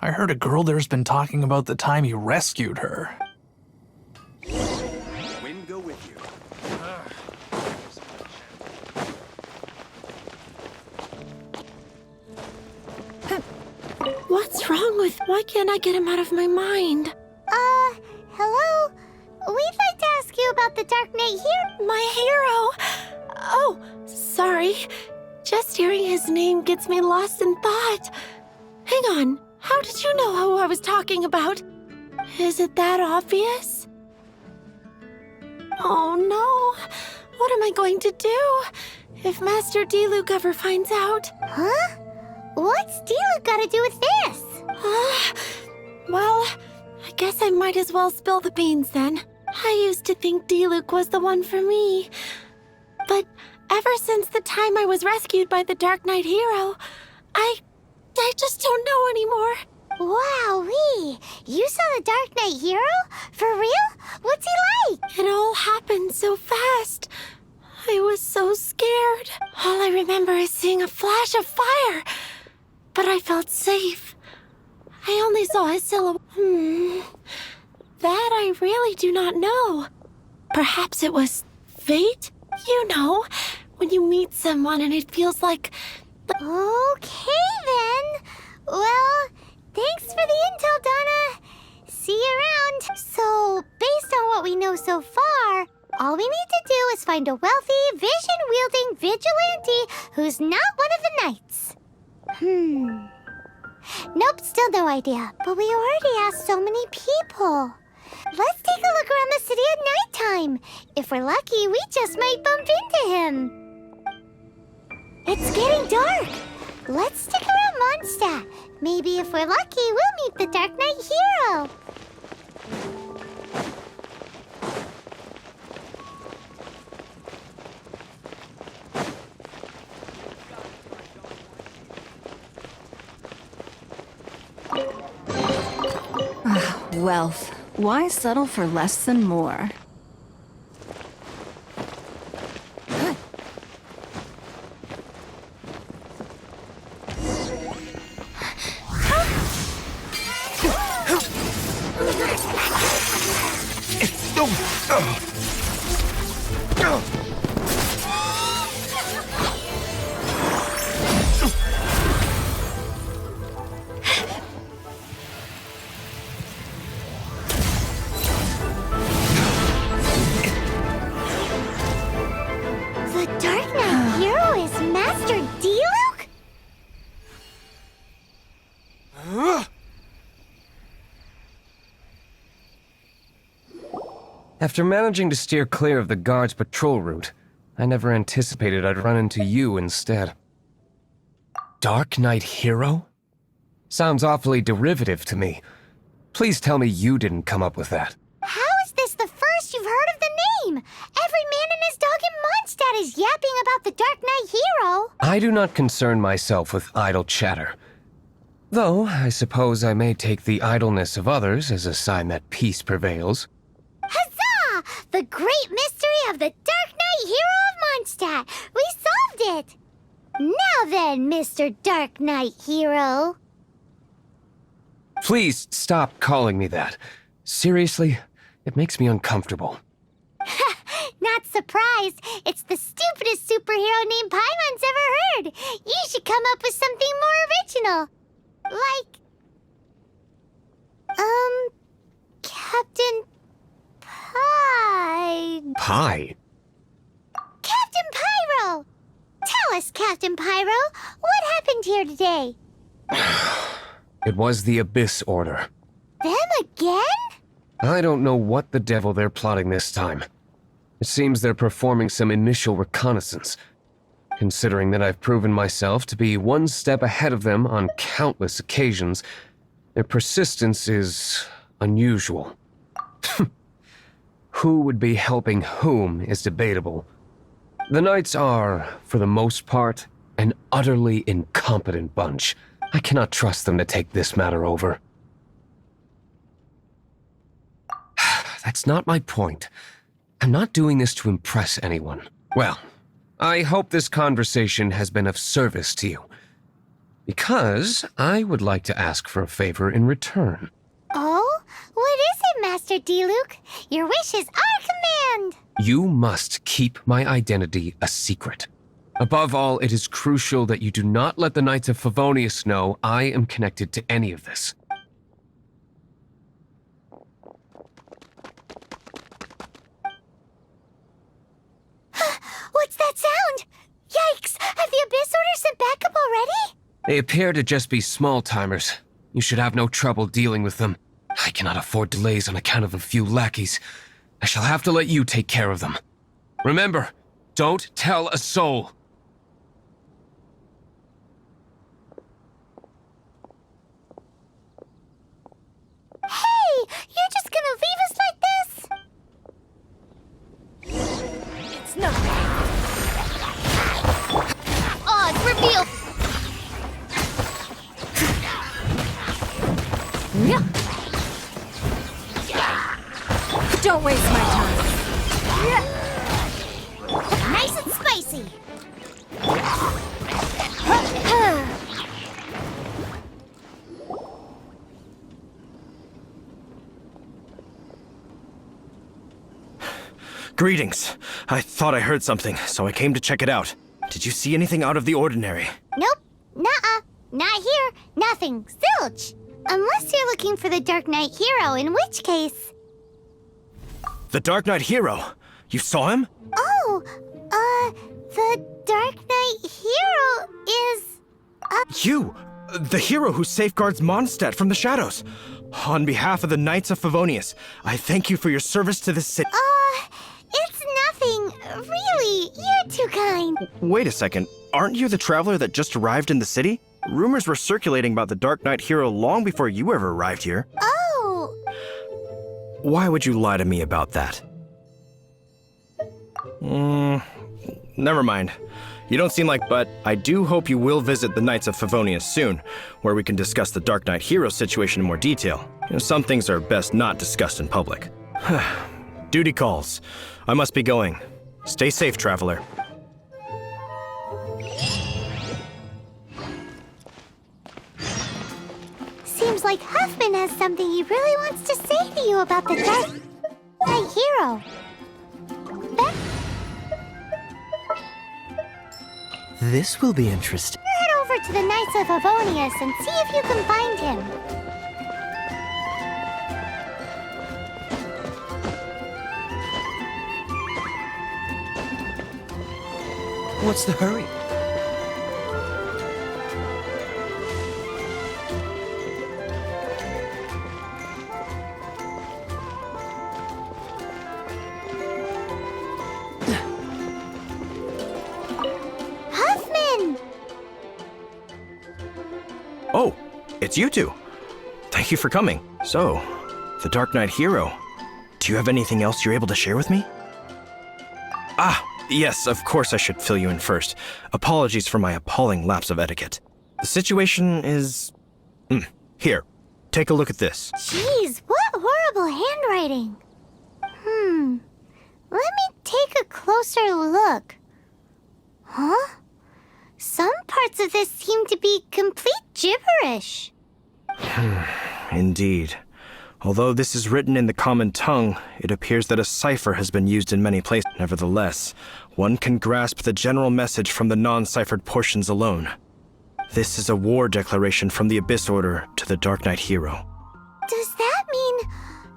[SPEAKER 14] I heard a girl there's been talking about the time you rescued her.
[SPEAKER 6] Wind go with you.
[SPEAKER 3] What's wrong with... Why can't I get him out of my mind?
[SPEAKER 4] Hello? We'd like to ask you about the Dark Knight hero.
[SPEAKER 3] My hero! Oh, sorry. Just hearing his name gets me lost in thought. Hang on, how did you know who I was talking about? Is it that obvious? Oh no, what am I going to do if Master Diluc ever finds out?
[SPEAKER 4] Huh? What's Diluc got to do with this?
[SPEAKER 3] Well, I guess I might as well spill the beans then. I used to think Diluc was the one for me. But ever since the time I was rescued by the Dark Knight hero, I just don't know anymore.
[SPEAKER 4] Wowee! You saw the Dark Knight hero? For real? What's he like?
[SPEAKER 3] It all happened so fast. I was so scared. All I remember is seeing a flash of fire. But I felt safe. I only saw his silhouette. That I really do not know. Perhaps it was fate? You know, when you meet someone and it feels like...
[SPEAKER 4] Okay then. Well, thanks for the intel, Donna. See you around. So, based on what we know so far, all we need to do is find a wealthy, vision-wielding vigilante who's not one of the knights. Nope, still no idea. But we already asked so many people. Let's take a look around the city at nighttime. If we're lucky, we just might bump into him. It's getting dark. Let's stick around Mondstadt. Maybe if we're lucky, we'll meet the Dark Knight hero.
[SPEAKER 12] wealth, why settle for less than more?
[SPEAKER 4] The Dark Knight hero is Master Diluc?
[SPEAKER 6] After managing to steer clear of the guard's patrol route, I never anticipated I'd run into you instead. Dark Knight Hero? Sounds awfully derivative to me. Please tell me you didn't come up with that.
[SPEAKER 4] How is this the first you've heard of the name? Every man and his dog in Mondstadt is yapping about the Dark Knight hero.
[SPEAKER 6] I do not concern myself with idle chatter. Though, I suppose I may take the idleness of others as a sign that peace prevails.
[SPEAKER 4] Huzzah! The great mystery of the Dark Knight hero of Mondstadt. We solved it! Now then, Mr. Dark Knight hero.
[SPEAKER 6] Please stop calling me that. Seriously, it makes me uncomfortable.
[SPEAKER 4] Not surprised. It's the stupidest superhero name Paimon's ever heard. You should come up with something more original. Like... Captain
[SPEAKER 6] Pie?
[SPEAKER 4] Captain Pyro! Tell us, Captain Pyro, what happened here today?
[SPEAKER 6] It was the Abyss Order.
[SPEAKER 4] Them again?
[SPEAKER 6] I don't know what the devil they're plotting this time. It seems they're performing some initial reconnaissance. Considering that I've proven myself to be one step ahead of them on countless occasions, their persistence is unusual. Who would be helping whom is debatable. The Knights are, for the most part, an utterly incompetent bunch. I cannot trust them to take this matter over. That's not my point. I'm not doing this to impress anyone. Well, I hope this conversation has been of service to you. Because I would like to ask for a favor in return.
[SPEAKER 4] Oh? What is it, Master Diluc? Your wish is our command!
[SPEAKER 6] You must keep my identity a secret. Above all, it is crucial that you do not let the Knights of Favonius know I am connected to any of this.
[SPEAKER 4] What's that sound? Yikes! Have the Abyss Order sent backup already?
[SPEAKER 6] They appear to just be small-timers. You should have no trouble dealing with them. I cannot afford delays on account of a few lackeys. I shall have to let you take care of them. Remember, don't tell a soul.
[SPEAKER 4] Hey! You're just gonna leave us like this?
[SPEAKER 12] It's nothing.
[SPEAKER 1] Oz, reveal!
[SPEAKER 12] Don't waste my time.
[SPEAKER 4] Nice and spicy!
[SPEAKER 8] Greetings. I thought I heard something, so I came to check it out. Did you see anything out of the ordinary?
[SPEAKER 4] Nope. Nuh-uh. Not here. Nothing. Zilch. Unless you're looking for the Dark Knight hero, in which case...
[SPEAKER 8] The Dark Knight hero? You saw him?
[SPEAKER 4] Oh, the Dark Knight hero is...
[SPEAKER 8] You! The hero who safeguards Mondstadt from the shadows. On behalf of the Knights of Favonius, I thank you for your service to the city.
[SPEAKER 4] It's nothing. Really, you're too kind.
[SPEAKER 8] Wait a second. Aren't you the traveler that just arrived in the city? Rumors were circulating about the Dark Knight hero long before you ever arrived here.
[SPEAKER 4] Oh!
[SPEAKER 8] Why would you lie to me about that? Never mind. You don't seem like, but I do hope you will visit the Knights of Favonius soon, where we can discuss the Dark Knight hero situation in more detail. Some things are best not discussed in public. Duty calls. I must be going. Stay safe, traveler.
[SPEAKER 4] Seems like Huffman has something he really wants to say to you about the Dark Knight hero.
[SPEAKER 9] This will be interesting.
[SPEAKER 4] Head over to the Knights of Favonius and see if you can find him.
[SPEAKER 9] What's the hurry?
[SPEAKER 4] Huffman!
[SPEAKER 8] Oh, it's you two. Thank you for coming. So, the Dark Knight hero. Do you have anything else you're able to share with me? Ah, yes, of course I should fill you in first. Apologies for my appalling lapse of etiquette. The situation is... Here, take a look at this.
[SPEAKER 4] Jeez, what horrible handwriting. Let me take a closer look. Huh? Some parts of this seem to be complete gibberish.
[SPEAKER 8] Indeed. Although this is written in the common tongue, it appears that a cipher has been used in many places. Nevertheless, one can grasp the general message from the non-ciphered portions alone. This is a war declaration from the Abyss Order to the Dark Knight hero.
[SPEAKER 4] Does that mean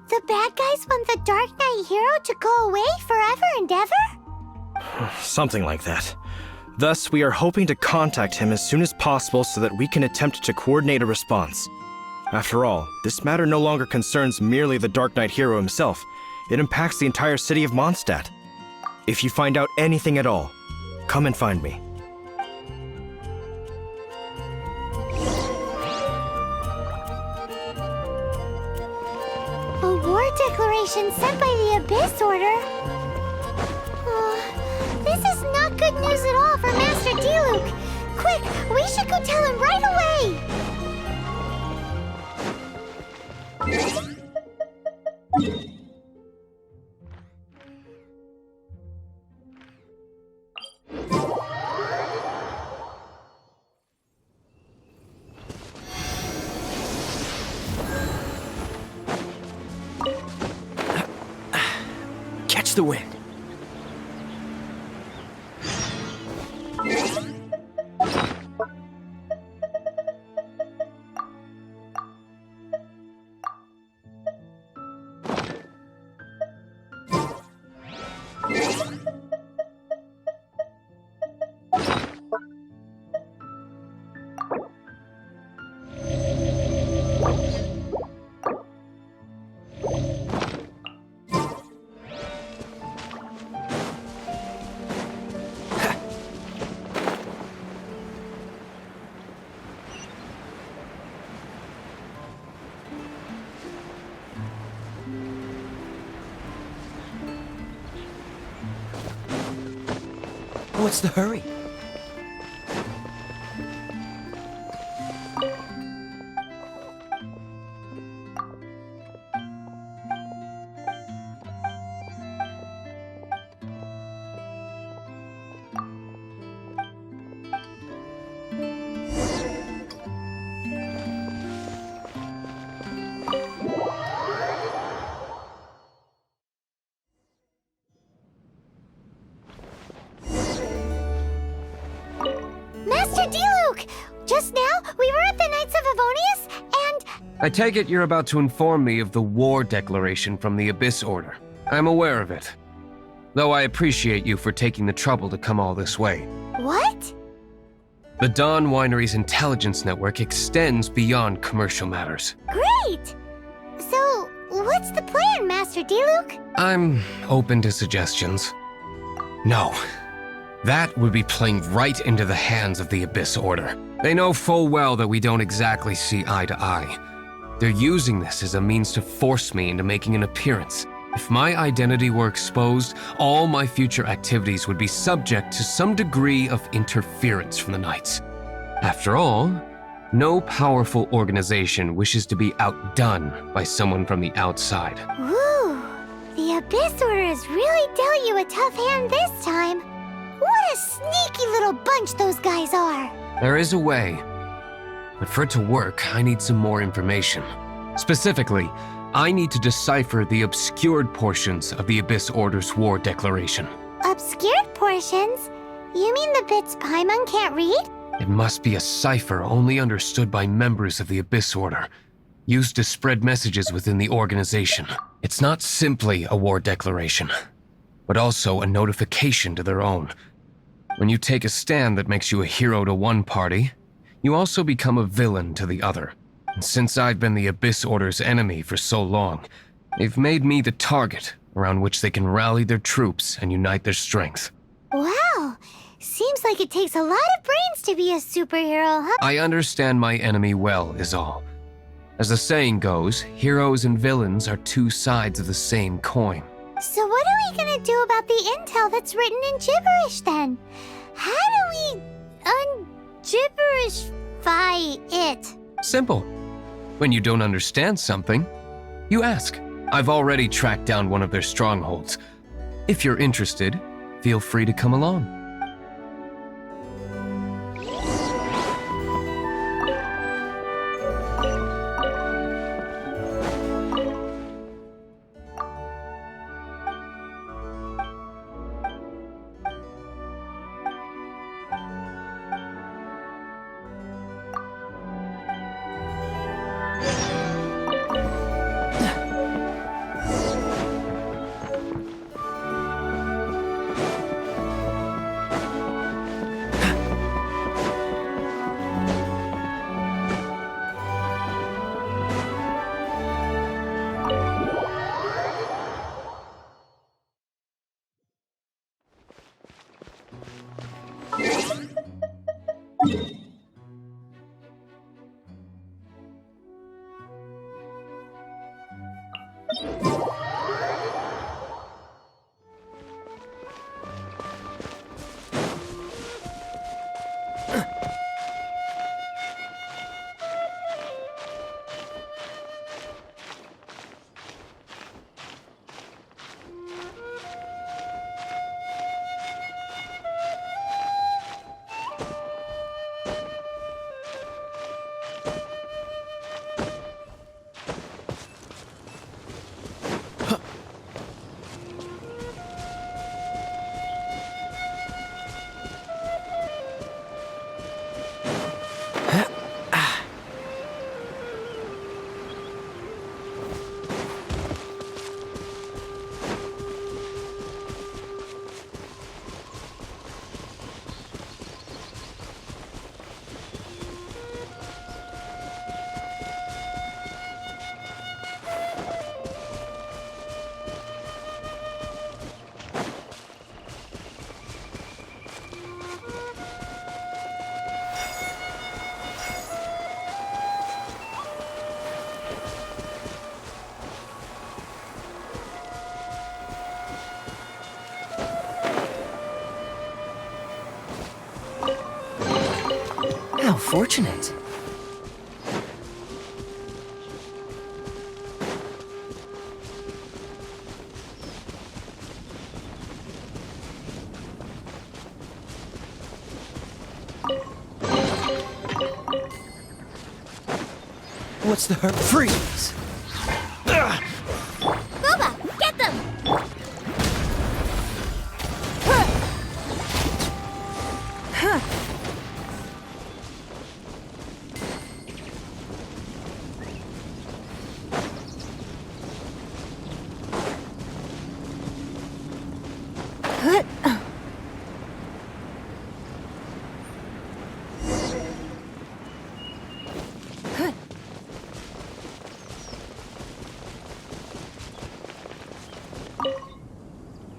[SPEAKER 4] the bad guys want the Dark Knight hero to go away forever and ever?
[SPEAKER 8] Something like that. Thus, we are hoping to contact him as soon as possible so that we can attempt to coordinate a response. After all, this matter no longer concerns merely the Dark Knight hero himself. It impacts the entire city of Mondstadt. If you find out anything at all, come and find me.
[SPEAKER 4] A war declaration sent by the Abyss Order? This is not good news at all for Master Diluc. Quick, we should go tell him right away!
[SPEAKER 9] Catch the wind. What's the hurry?
[SPEAKER 4] Master Diluc! Just now, we were at the Knights of Favonius, and...
[SPEAKER 6] I take it you're about to inform me of the war declaration from the Abyss Order. I'm aware of it. Though I appreciate you for taking the trouble to come all this way.
[SPEAKER 4] What?
[SPEAKER 6] The Dawn Winery's intelligence network extends beyond commercial matters.
[SPEAKER 4] Great! So, what's the plan, Master Diluc?
[SPEAKER 6] I'm open to suggestions. No. That would be playing right into the hands of the Abyss Order. They know full well that we don't exactly see eye to eye. They're using this as a means to force me into making an appearance. If my identity were exposed, all my future activities would be subject to some degree of interference from the Knights. After all, no powerful organization wishes to be outdone by someone from the outside.
[SPEAKER 4] Woo! The Abyss Order has really dealt you a tough hand this time. What a sneaky little bunch those guys are!
[SPEAKER 6] There is a way, but for it to work, I need some more information. Specifically, I need to decipher the obscured portions of the Abyss Order's war declaration.
[SPEAKER 4] Obscured portions? You mean the bits Paimon can't read?
[SPEAKER 6] It must be a cipher only understood by members of the Abyss Order, used to spread messages within the organization. It's not simply a war declaration, but also a notification to their own. When you take a stand that makes you a hero to one party, you also become a villain to the other. And since I've been the Abyss Order's enemy for so long, they've made me the target around which they can rally their troops and unite their strength.
[SPEAKER 4] Wow! Seems like it takes a lot of brains to be a superhero, huh?
[SPEAKER 6] I understand my enemy well, is all. As the saying goes, heroes and villains are two sides of the same coin.
[SPEAKER 4] So what are we gonna do about the intel that's written in gibberish then? How do we un-gibberishify it?
[SPEAKER 6] Simple. When you don't understand something, you ask. I've already tracked down one of their strongholds. If you're interested, feel free to come along.
[SPEAKER 9] How fortunate. What's the hurt? Freeze!
[SPEAKER 1] Boba, get them!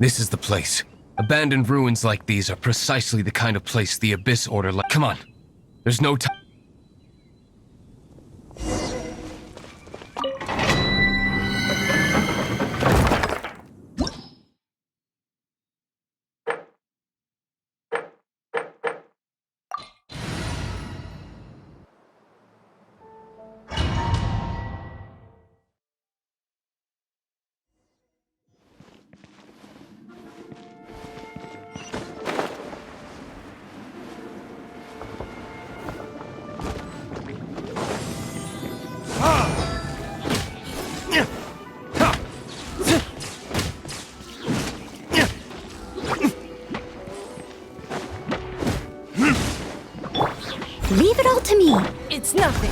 [SPEAKER 6] This is the place. Abandoned ruins like these are precisely the kind of place the Abyss Order Come on. There's no time.
[SPEAKER 1] to me.
[SPEAKER 12] It's nothing.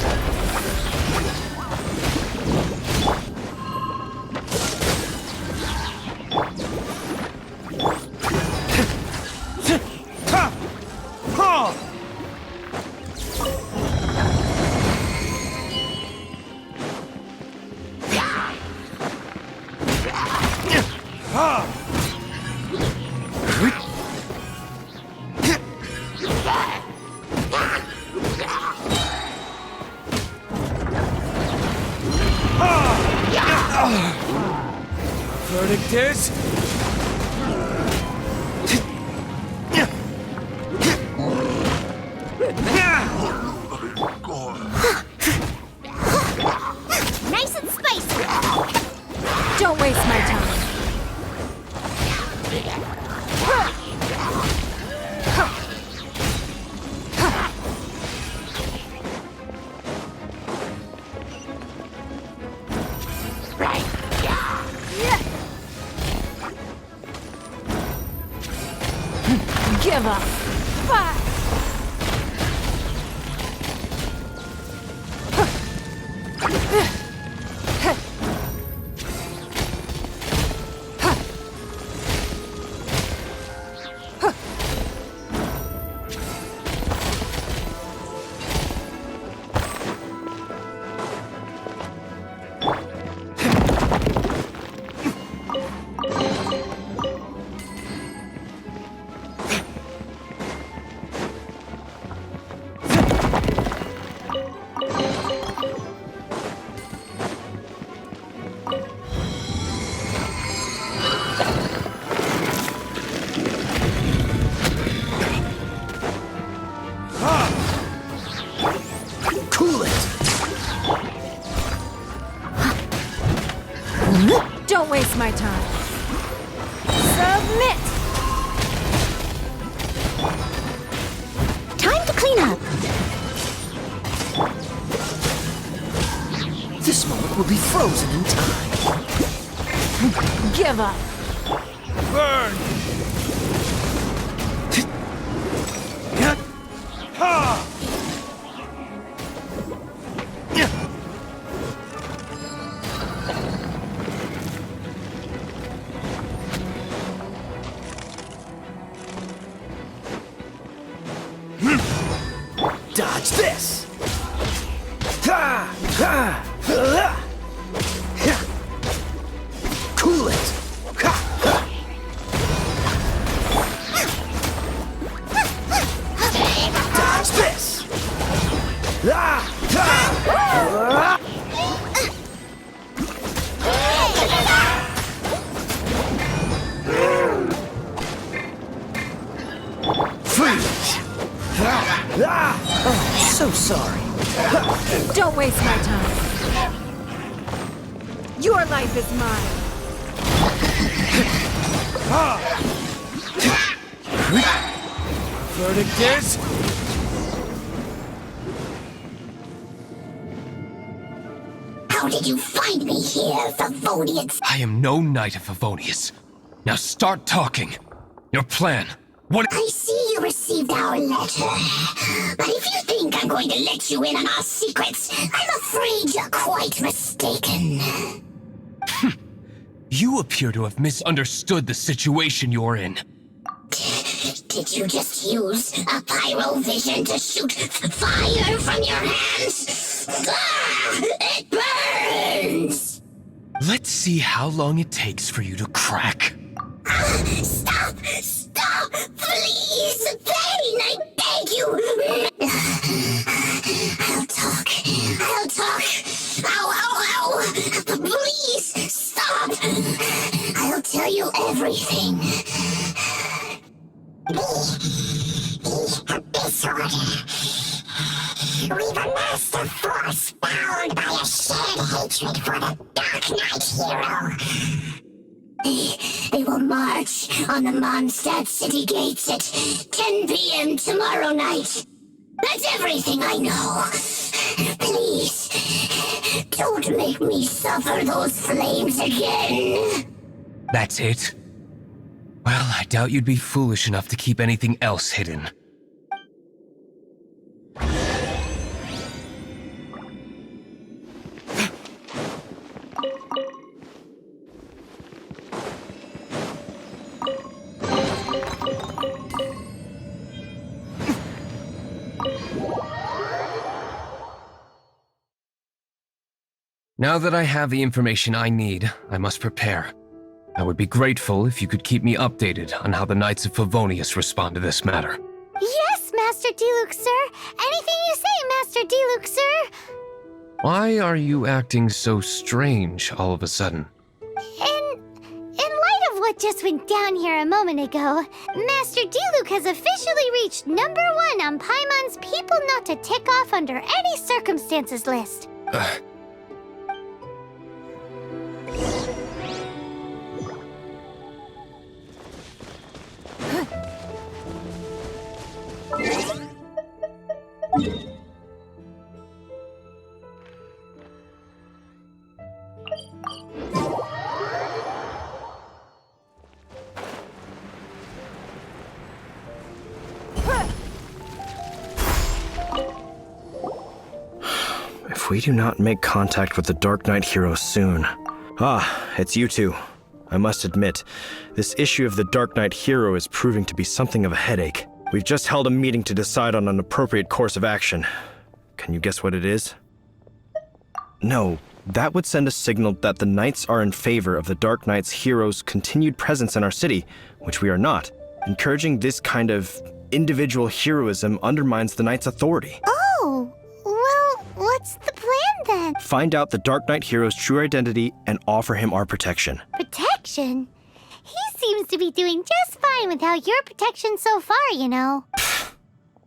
[SPEAKER 7] Verdict is...
[SPEAKER 4] Nice and spicy.
[SPEAKER 12] Don't waste my time. Give up. Don't waste my time. Submit!
[SPEAKER 4] Time to clean up.
[SPEAKER 9] This moment will be frozen in time.
[SPEAKER 12] Give up.
[SPEAKER 7] Burn!
[SPEAKER 9] Dodge this! Cool it! Dodge this! Freeze! Oh, so sorry.
[SPEAKER 12] Don't waste my time. Your life is mine.
[SPEAKER 7] Verdict is...
[SPEAKER 4] How did you find me here, Favonians?
[SPEAKER 7] I am no knight of Favonius. Now start talking. Your plan. What?
[SPEAKER 4] I see you received our letter. But if you think I'm going to let you in on our secrets, I'm afraid you're quite mistaken.
[SPEAKER 7] You appear to have misunderstood the situation you're in.
[SPEAKER 4] Did you just use a pyrovision to shoot fire from your hands? Ah, it burns!
[SPEAKER 7] Let's see how long it takes for you to crack.
[SPEAKER 4] Stop! Stop! Please! Pain! I beg you! I'll talk. I'll talk. Ow, ow, ow! Please! Stop! I'll tell you everything. Disorder. We've amassed a force bound by a shared hatred for the Dark Knight hero. They will march on the Mondstadt city gates at 10 p.m. tomorrow night. That's everything I know. Please, don't make me suffer those flames again.
[SPEAKER 7] That's it? Well, I doubt you'd be foolish enough to keep anything else hidden.
[SPEAKER 6] Now that I have the information I need, I must prepare. I would be grateful if you could keep me updated on how the Knights of Favonius respond to this matter.
[SPEAKER 4] Yes, Master Diluc, sir. Anything you say, Master Diluc, sir.
[SPEAKER 6] Why are you acting so strange all of a sudden?
[SPEAKER 4] In light of what just went down here a moment ago, Master Diluc has officially reached #1 on Paimon's people not to tick off under any circumstances list.
[SPEAKER 8] If we do not make contact with the Dark Knight hero soon... Ah, it's you two. I must admit, this issue of the Dark Knight hero is proving to be something of a headache. We've just held a meeting to decide on an appropriate course of action. Can you guess what it is? No, that would send a signal that the Knights are in favor of the Dark Knight's hero's continued presence in our city, which we are not. Encouraging this kind of individual heroism undermines the Knight's authority.
[SPEAKER 4] Oh, well, what's the plan then?
[SPEAKER 8] Find out the Dark Knight hero's true identity and offer him our protection.
[SPEAKER 4] Protection? He seems to be doing just fine without your protection so far, you know.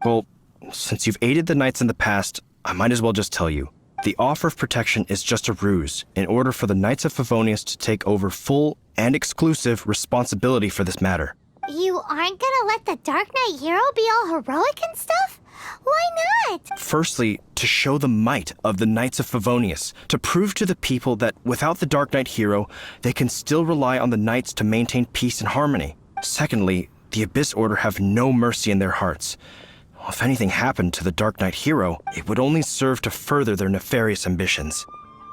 [SPEAKER 8] Well, since you've aided the Knights in the past, I might as well just tell you. The offer of protection is just a ruse in order for the Knights of Favonius to take over full and exclusive responsibility for this matter.
[SPEAKER 4] You aren't gonna let the Dark Knight hero be all heroic and stuff? Why not?
[SPEAKER 8] Firstly, to show the might of the Knights of Favonius, to prove to the people that without the Dark Knight hero, they can still rely on the Knights to maintain peace and harmony. Secondly, the Abyss Order have no mercy in their hearts. If anything happened to the Dark Knight hero, it would only serve to further their nefarious ambitions.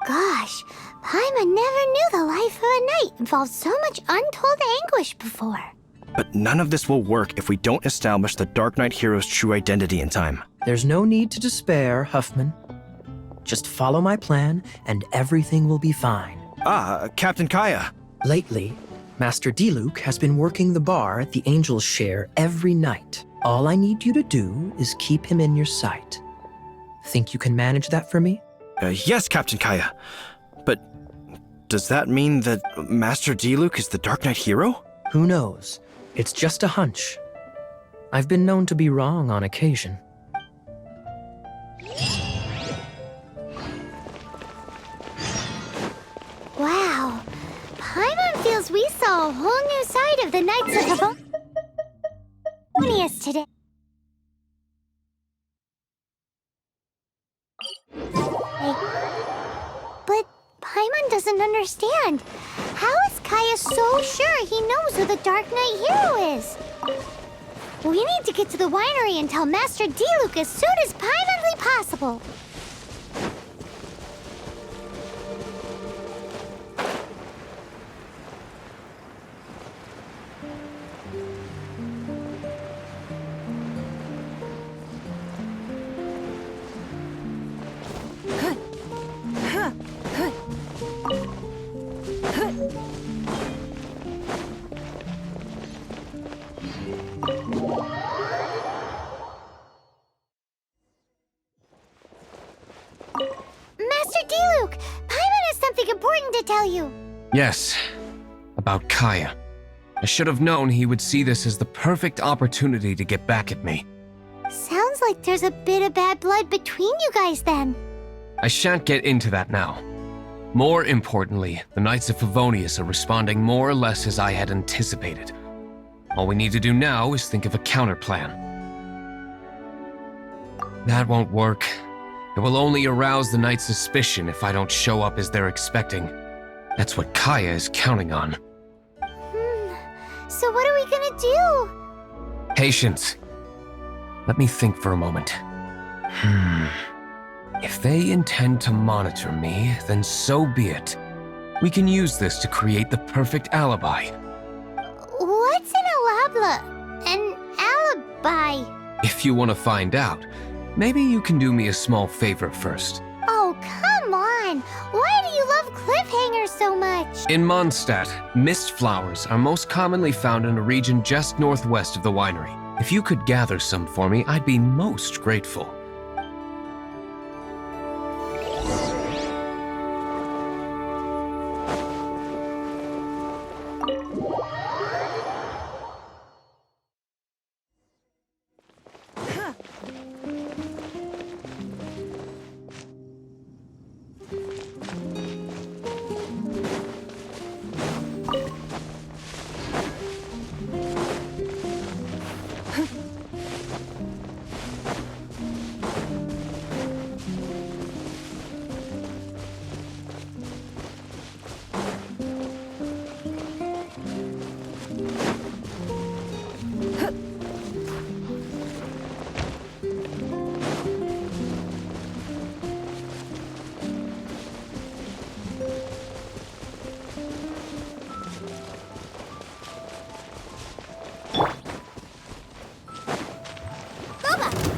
[SPEAKER 4] Gosh, Paimon never knew the life of a knight involved so much untold anguish before.
[SPEAKER 8] But none of this will work if we don't establish the Dark Knight hero's true identity in time.
[SPEAKER 9] There's no need to despair, Huffman. Just follow my plan, and everything will be fine.
[SPEAKER 8] Ah, Captain Kaya.
[SPEAKER 9] Lately, Master Diluc has been working the bar at the Angel's Share every night. All I need you to do is keep him in your sight. Think you can manage that for me?
[SPEAKER 8] Yes, Captain Kaya. But does that mean that Master Diluc is the Dark Knight hero?
[SPEAKER 9] Who knows? It's just a hunch. I've been known to be wrong on occasion.
[SPEAKER 4] Wow, Paimon feels we saw a whole new side of the Knights of Favonius today. But Paimon doesn't understand. How is Kaya so sure he knows who the Dark Knight hero is? We need to get to the winery and tell Master Diluc as soon as Paimonly possible. Master Diluc, Paimon has something important to tell you.
[SPEAKER 6] Yes, about Kaya. I should have known he would see this as the perfect opportunity to get back at me.
[SPEAKER 4] Sounds like there's a bit of bad blood between you guys then.
[SPEAKER 6] I shan't get into that now. More importantly, the Knights of Favonius are responding more or less as I had anticipated. All we need to do now is think of a counterplan. That won't work. It will only arouse the Knights' suspicion if I don't show up as they're expecting. That's what Kaya is counting on.
[SPEAKER 4] So what are we gonna do?
[SPEAKER 6] Patience. Let me think for a moment. If they intend to monitor me, then so be it. We can use this to create the perfect alibi.
[SPEAKER 4] What's an alibi?
[SPEAKER 6] If you want to find out, maybe you can do me a small favor first.
[SPEAKER 4] Oh, come on. Why do you
[SPEAKER 6] In Mondstadt, mist flowers are most commonly found in a region just northwest of the winery. If you could gather some for me, I'd be most grateful.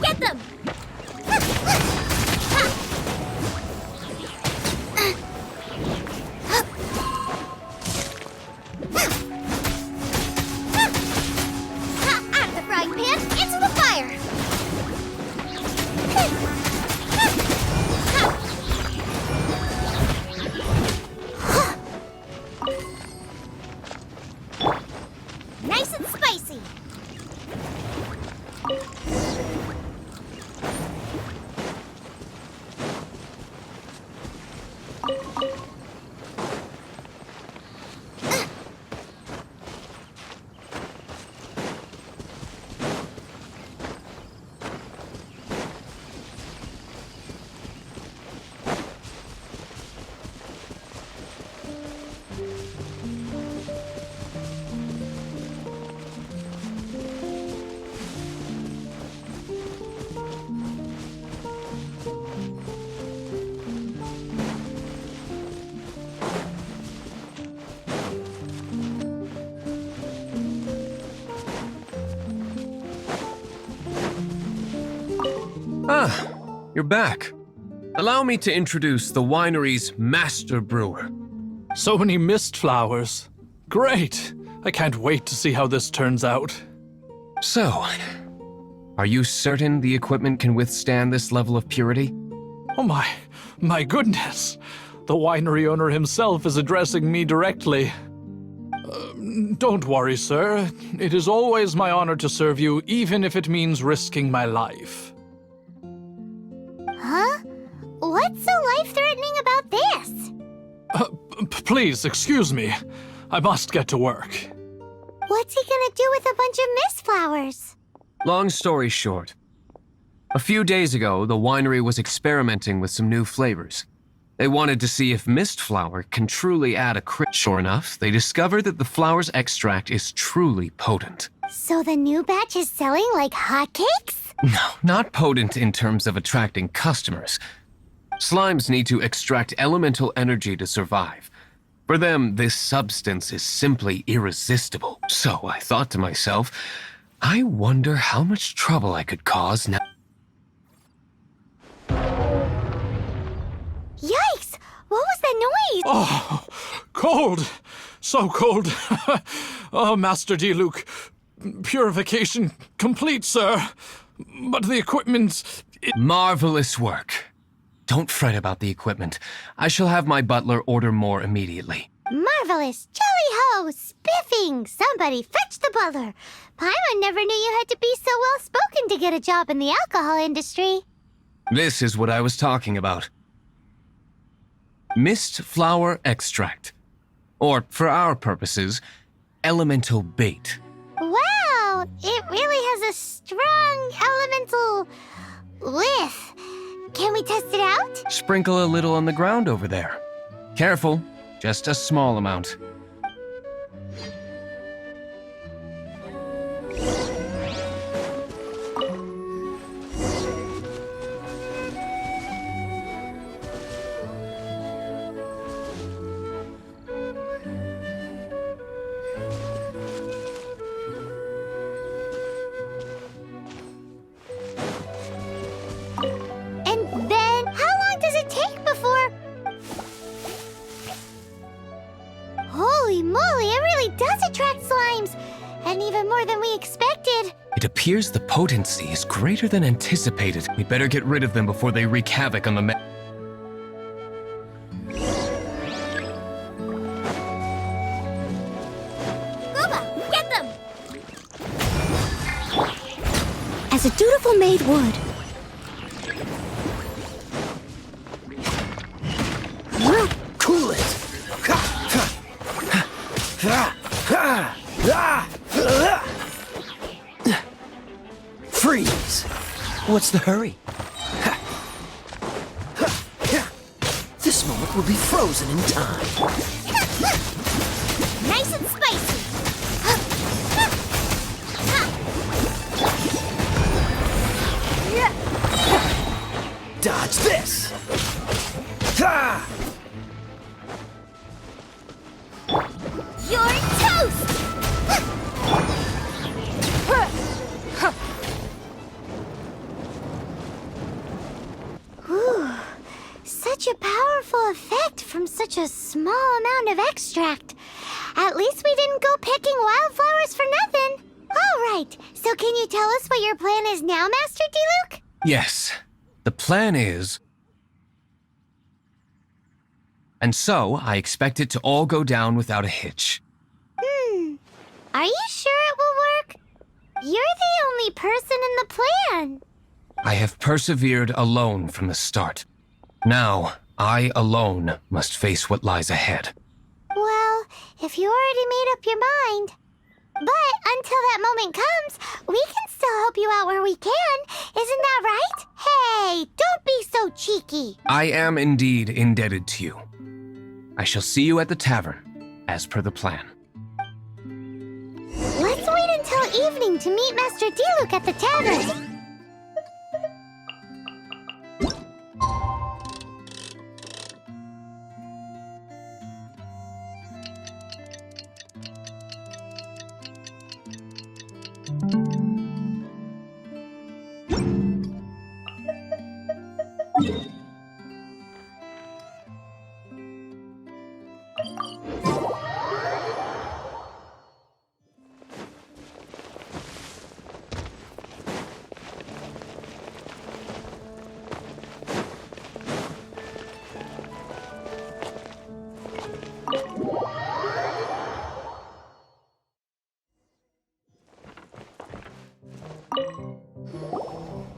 [SPEAKER 1] Get them! Out of the frying pan, into the fire! Nice and spicy!
[SPEAKER 6] Ah, you're back. Allow me to introduce the winery's master brewer.
[SPEAKER 14] So many mist flowers. Great! I can't wait to see how this turns out.
[SPEAKER 6] So, are you certain the equipment can withstand this level of purity?
[SPEAKER 14] Oh my goodness! The winery owner himself is addressing me directly. Don't worry, sir. It is always my honor to serve you, even if it means risking my life.
[SPEAKER 4] Huh? What's so life-threatening about this?
[SPEAKER 14] Please, excuse me. I must get to work.
[SPEAKER 4] What's he gonna do with a bunch of mist flowers?
[SPEAKER 6] Long story short, a few days ago, the winery was experimenting with some new flavors. They wanted to see if mist flower can truly add a crit. Sure enough, they discovered that the flower's extract is truly potent.
[SPEAKER 4] So the new batch is selling like hotcakes?
[SPEAKER 6] No, not potent in terms of attracting customers. Slimes need to extract elemental energy to survive. For them, this substance is simply irresistible. So I thought to myself, I wonder how much trouble I could cause now.
[SPEAKER 4] Yikes! What was that noise?
[SPEAKER 14] Oh, cold! So cold! Oh, Master Diluc, purification complete, sir. But the equipment...
[SPEAKER 6] Marvelous work. Don't fret about the equipment. I shall have my butler order more immediately.
[SPEAKER 4] Marvelous! Jolly-ho! Spiffing! Somebody fetch the butler! Paimon never knew you had to be so well-spoken to get a job in the alcohol industry.
[SPEAKER 6] This is what I was talking about. Mist flower extract. Or, for our purposes, elemental bait.
[SPEAKER 4] Wow! It really has a strong elemental... whiff. Can we test it out?
[SPEAKER 6] Sprinkle a little on the ground over there. Careful, just a small amount.
[SPEAKER 4] And then, how long does it take before... moly, it really does attract slimes! And even more than we expected.
[SPEAKER 6] It appears the potency is greater than anticipated. We better get rid of them before they wreak havoc on the
[SPEAKER 1] Ruba, get them!
[SPEAKER 13] As a dutiful maid would.
[SPEAKER 2] Cool it! Freeze! What's the hurry? This moment will be frozen in time.
[SPEAKER 1] Nice and spicy!
[SPEAKER 2] Dodge this!
[SPEAKER 1] You're toast!
[SPEAKER 4] Whew. Such a powerful effect from such a small amount of extract. At least we didn't go picking wildflowers for nothing. All right, so can you tell us what your plan is now, Master Diluc?
[SPEAKER 6] Yes. The plan is... And so, I expect it to all go down without a hitch.
[SPEAKER 4] Are you sure it will work? You're the only person in the plan.
[SPEAKER 6] I have persevered alone from the start. Now, I alone must face what lies ahead.
[SPEAKER 4] Well, if you already made up your mind. But until that moment comes, we can still help you out where we can. Isn't that right? Hey, don't be so cheeky.
[SPEAKER 6] I am indeed indebted to you. I shall see you at the tavern, as per the plan.
[SPEAKER 4] Let's wait until evening to meet Master Diluc at the tavern.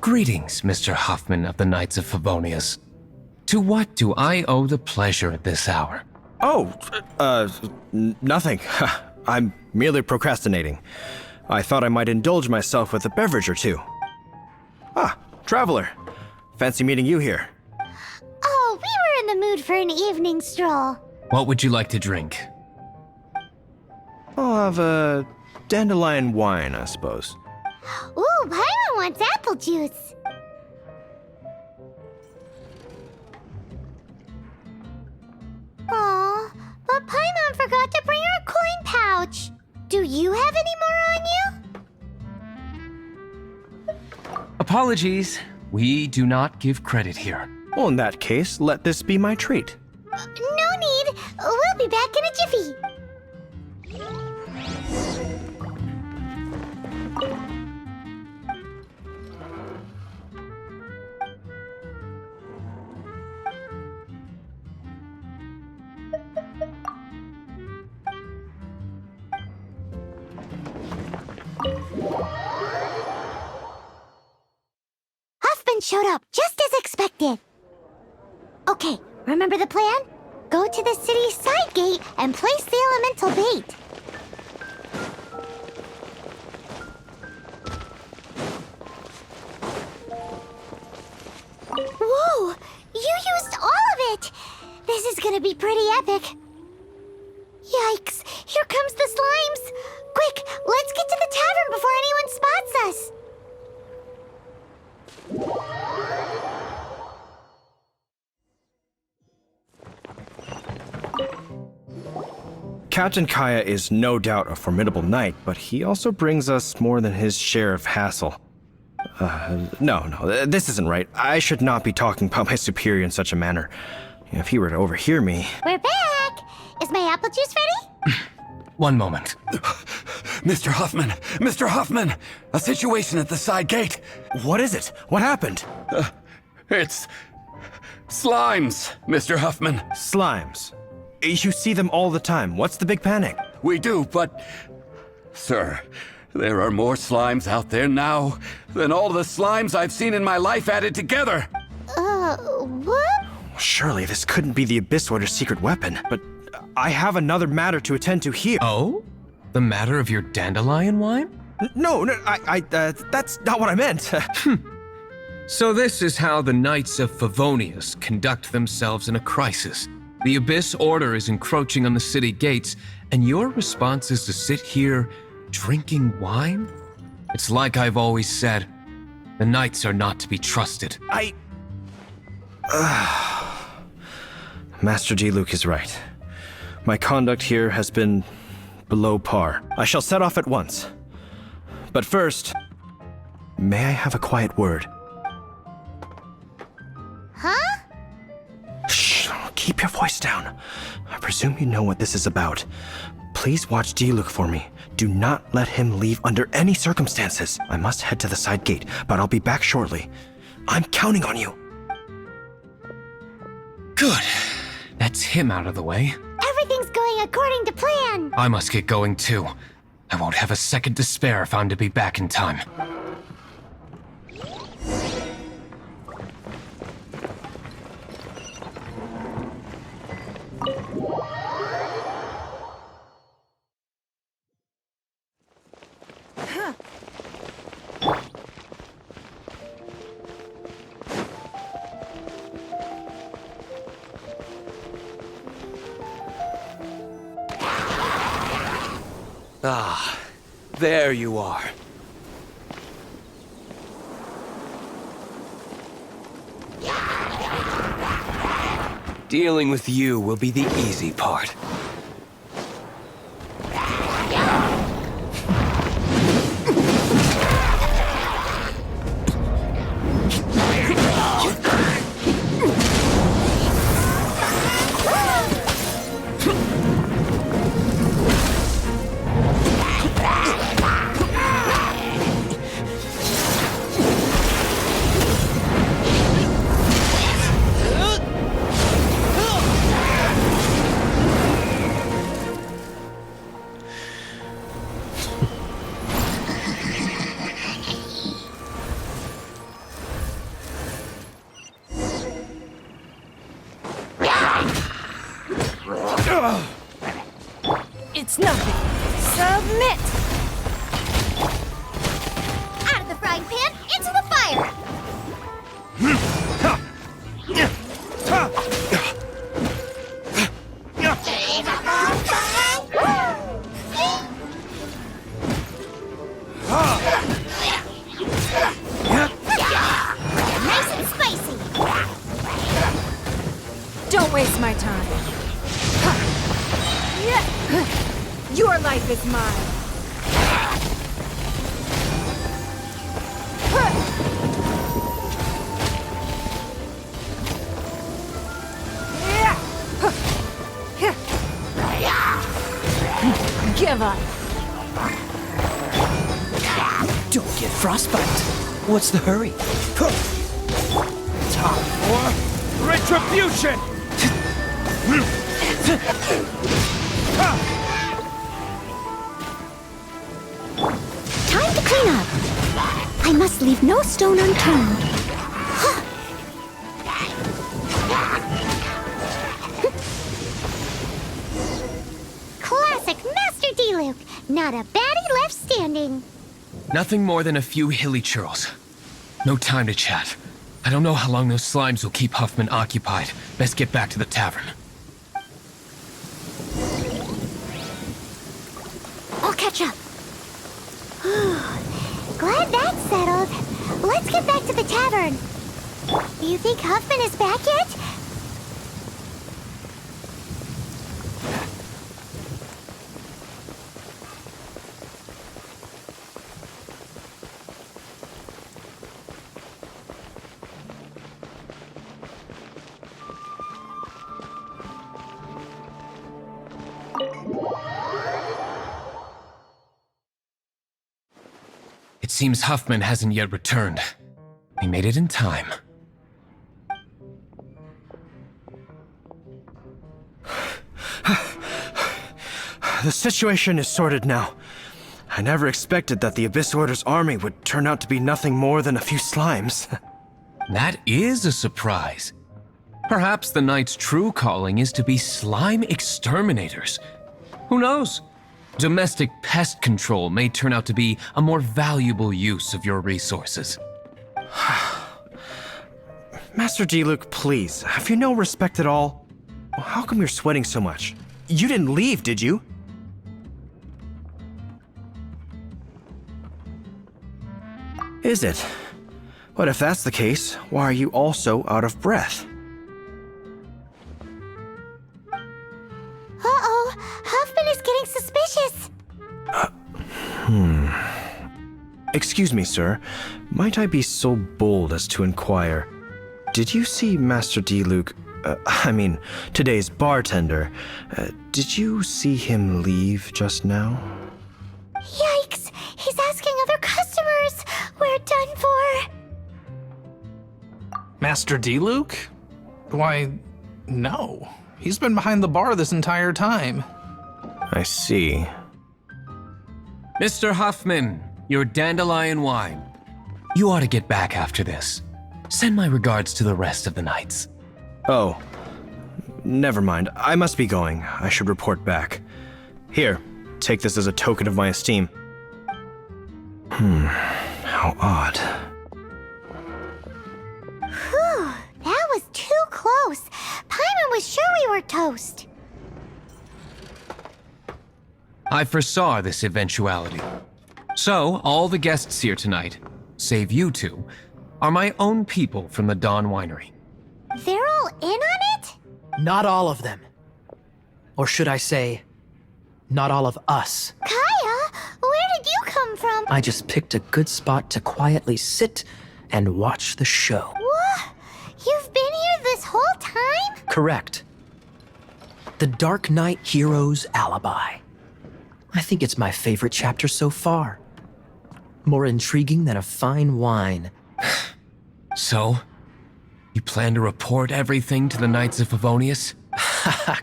[SPEAKER 6] Greetings, Mr. Hoffman of the Knights of Favonius. To what do I owe the pleasure at this hour?
[SPEAKER 8] Oh, nothing. I'm merely procrastinating. I thought I might indulge myself with a beverage or two. Ah, traveler. Fancy meeting you here.
[SPEAKER 4] Oh, we were in the mood for an evening stroll.
[SPEAKER 6] What would you like to drink?
[SPEAKER 8] I'll have a dandelion wine, I suppose.
[SPEAKER 4] Ooh, Paimon wants apple juice. Aw, but Paimon forgot to bring her coin pouch. Do you have any more on you?
[SPEAKER 6] Apologies. We do not give credit here.
[SPEAKER 8] Well, in that case, let this be my treat.
[SPEAKER 4] No need. We'll be back in a jiffy. Huffman showed up just as expected. Okay, remember the plan? Go to the city's side gate and place the elemental bait. Whoa! You used all of it! This is gonna be pretty epic. Yikes! Here comes the slimes! Quick, let's get to the tavern before anyone spots us!
[SPEAKER 8] Captain Kaya is no doubt a formidable knight, but he also brings us more than his share of hassle. No, this isn't right. I should not be talking about my superior in such a manner. If he were to overhear me...
[SPEAKER 4] We're back! Is my apple juice ready?
[SPEAKER 6] One moment.
[SPEAKER 11] Mr. Huffman! Mr. Huffman! A situation at the side gate!
[SPEAKER 8] What is it? What happened?
[SPEAKER 11] It's slimes, Mr. Huffman.
[SPEAKER 8] Slimes. You see them all the time. What's the big panic?
[SPEAKER 11] We do, but... Sir, there are more slimes out there now than all the slimes I've seen in my life added together.
[SPEAKER 4] What?
[SPEAKER 8] Surely this couldn't be the Abyss Order's secret weapon, but I have another matter to attend to here.
[SPEAKER 6] Oh? The matter of your dandelion wine?
[SPEAKER 8] No, that's not what I meant.
[SPEAKER 6] So this is how the Knights of Favonius conduct themselves in a crisis. The Abyss Order is encroaching on the city gates, and your response is to sit here drinking wine? It's like I've always said, the Knights are not to be trusted.
[SPEAKER 8] Master Diluc is right. My conduct here has been below par. I shall set off at once. But first, may I have a quiet word?
[SPEAKER 4] Huh?
[SPEAKER 8] Shh, keep your voice down. I presume you know what this is about. Please watch Diluc for me. Do not let him leave under any circumstances. I must head to the side gate, but I'll be back shortly. I'm counting on you.
[SPEAKER 6] Good. That's him out of the way.
[SPEAKER 4] Everything's going according to plan.
[SPEAKER 6] I must get going too. I won't have a second to spare if I'm to be back in time.
[SPEAKER 7] Ah, there you are. Dealing with you will be the easy part.
[SPEAKER 12] It's nothing. Submit!
[SPEAKER 4] Out of the frying pan, into the fire! Nice and spicy!
[SPEAKER 12] Don't waste my time. Your life is mine. Give up.
[SPEAKER 9] Don't get frostbite. What's the hurry?
[SPEAKER 7] Time for retribution!
[SPEAKER 4] Time to clean up. I must leave no stone unturned. Classic Master Diluc. Not a baddie left standing.
[SPEAKER 6] Nothing more than a few hilly churls. No time to chat. I don't know how long those slimes will keep Huffman occupied. Best get back to the tavern.
[SPEAKER 4] I'll catch up. Glad that's settled. Let's get back to the tavern. You think Huffman is back yet?
[SPEAKER 6] It seems Huffman hasn't yet returned. He made it in time.
[SPEAKER 8] The situation is sorted now. I never expected that the Abyss Order's army would turn out to be nothing more than a few slimes.
[SPEAKER 6] That is a surprise. Perhaps the Knight's true calling is to be slime exterminators. Who knows? Domestic pest control may turn out to be a more valuable use of your resources.
[SPEAKER 8] Master Diluc, please, have you no respect at all? How come you're sweating so much? You didn't leave, did you? Is it? But if that's the case, why are you also out of breath?
[SPEAKER 4] Uh-oh, Huffman is getting suspicious.
[SPEAKER 8] Excuse me, sir. Might I be so bold as to inquire, did you see Master Diluc, today's bartender, did you see him leave just now?
[SPEAKER 4] Yikes, he's asking other customers. We're done for.
[SPEAKER 14] Master Diluc? Why, no. He's been behind the bar this entire time.
[SPEAKER 8] I see.
[SPEAKER 6] Mr. Huffman, your dandelion wine. You ought to get back after this. Send my regards to the rest of the knights.
[SPEAKER 8] Oh, never mind. I must be going. I should report back. Here, take this as a token of my esteem. How odd.
[SPEAKER 4] Whew, that was too close. Paimon was sure we were toast.
[SPEAKER 6] I foresaw this eventuality. So, all the guests here tonight, save you two, are my own people from the Dawn Winery.
[SPEAKER 4] They're all in on it?
[SPEAKER 9] Not all of them. Or should I say, not all of us.
[SPEAKER 4] Kaya, where did you come from?
[SPEAKER 9] I just picked a good spot to quietly sit and watch the show.
[SPEAKER 4] What? You've been here this whole time?
[SPEAKER 9] Correct. The Dark Knight Hero's Alibi. I think it's my favorite chapter so far. More intriguing than a fine wine.
[SPEAKER 6] So, you plan to report everything to the Knights of Favonius?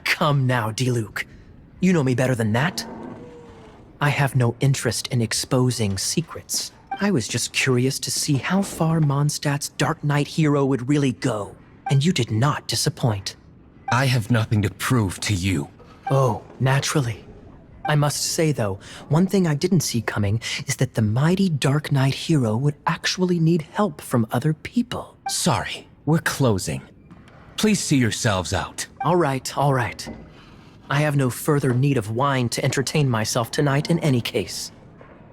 [SPEAKER 9] Come now, Diluc. You know me better than that. I have no interest in exposing secrets. I was just curious to see how far Mondstadt's Dark Knight hero would really go, and you did not disappoint.
[SPEAKER 6] I have nothing to prove to you.
[SPEAKER 9] Oh, naturally. I must say, though, one thing I didn't see coming is that the mighty Dark Knight hero would actually need help from other people.
[SPEAKER 6] Sorry, we're closing. Please see yourselves out.
[SPEAKER 9] All right, all right. I have no further need of wine to entertain myself tonight in any case.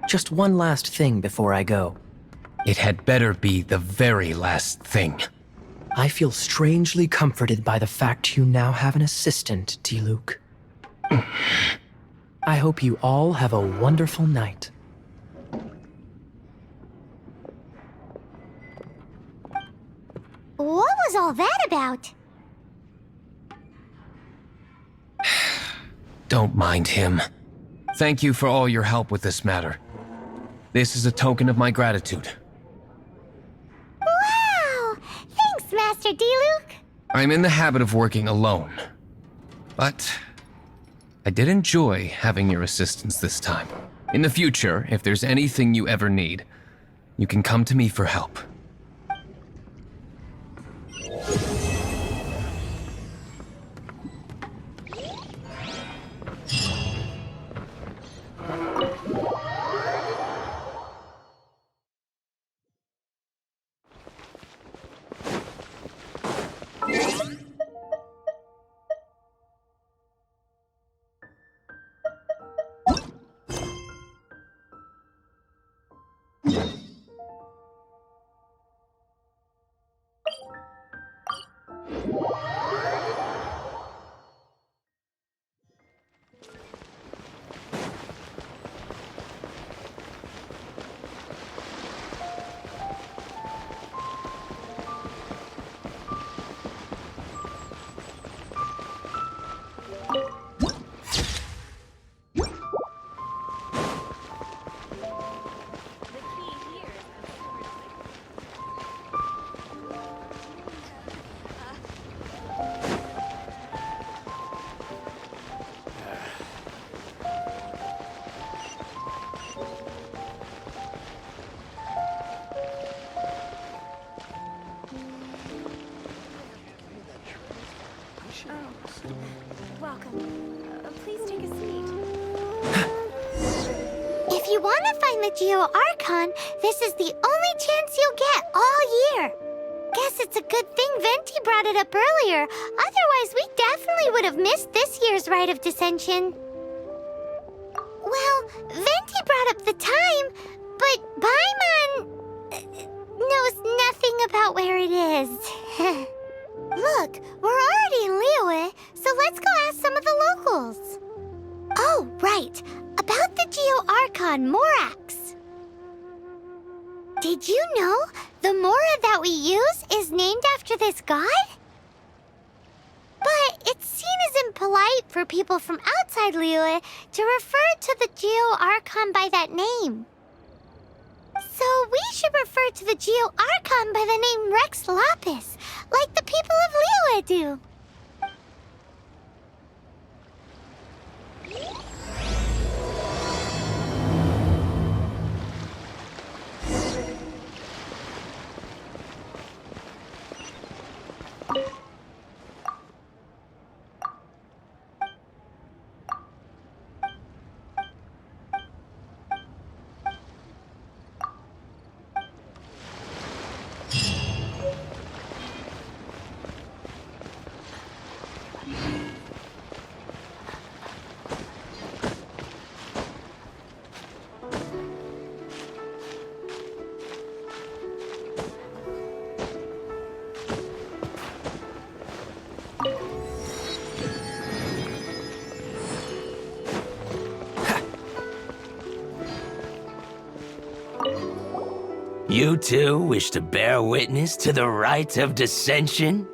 [SPEAKER 9] Just one last thing before I go.
[SPEAKER 6] It had better be the very last thing.
[SPEAKER 9] I feel strangely comforted by the fact you now have an assistant, Diluc. I hope you all have a wonderful night.
[SPEAKER 4] What was all that about?
[SPEAKER 6] Don't mind him. Thank you for all your help with this matter. This is a token of my gratitude.
[SPEAKER 4] Wow! Thanks, Master Diluc.
[SPEAKER 6] I'm in the habit of working alone, but I did enjoy having your assistance this time. In the future, if there's anything you ever need, you can come to me for help.
[SPEAKER 3] welcome. Please take a seat.
[SPEAKER 4] If you want to find the Geo Archon, this is the only chance you'll get all year. Guess it's a good thing Venti brought it up earlier. Otherwise, we definitely would have missed this year's Rite of Dissension. Well, Venti brought up the time, but Paimon knows nothing about where it is. Look, we're already in Liyue, so let's go ask some of the locals. Oh, right. About the Geo Archon Morax. Did you know the Mora that we use is named after this god? But it's seen as impolite for people from outside Liyue to refer to the Geo Archon by that name. So we should refer to the Geo Archon by the name Rex Lapis, like the people of Liyue do.
[SPEAKER 15] You too wish to bear witness to the rite of dissension?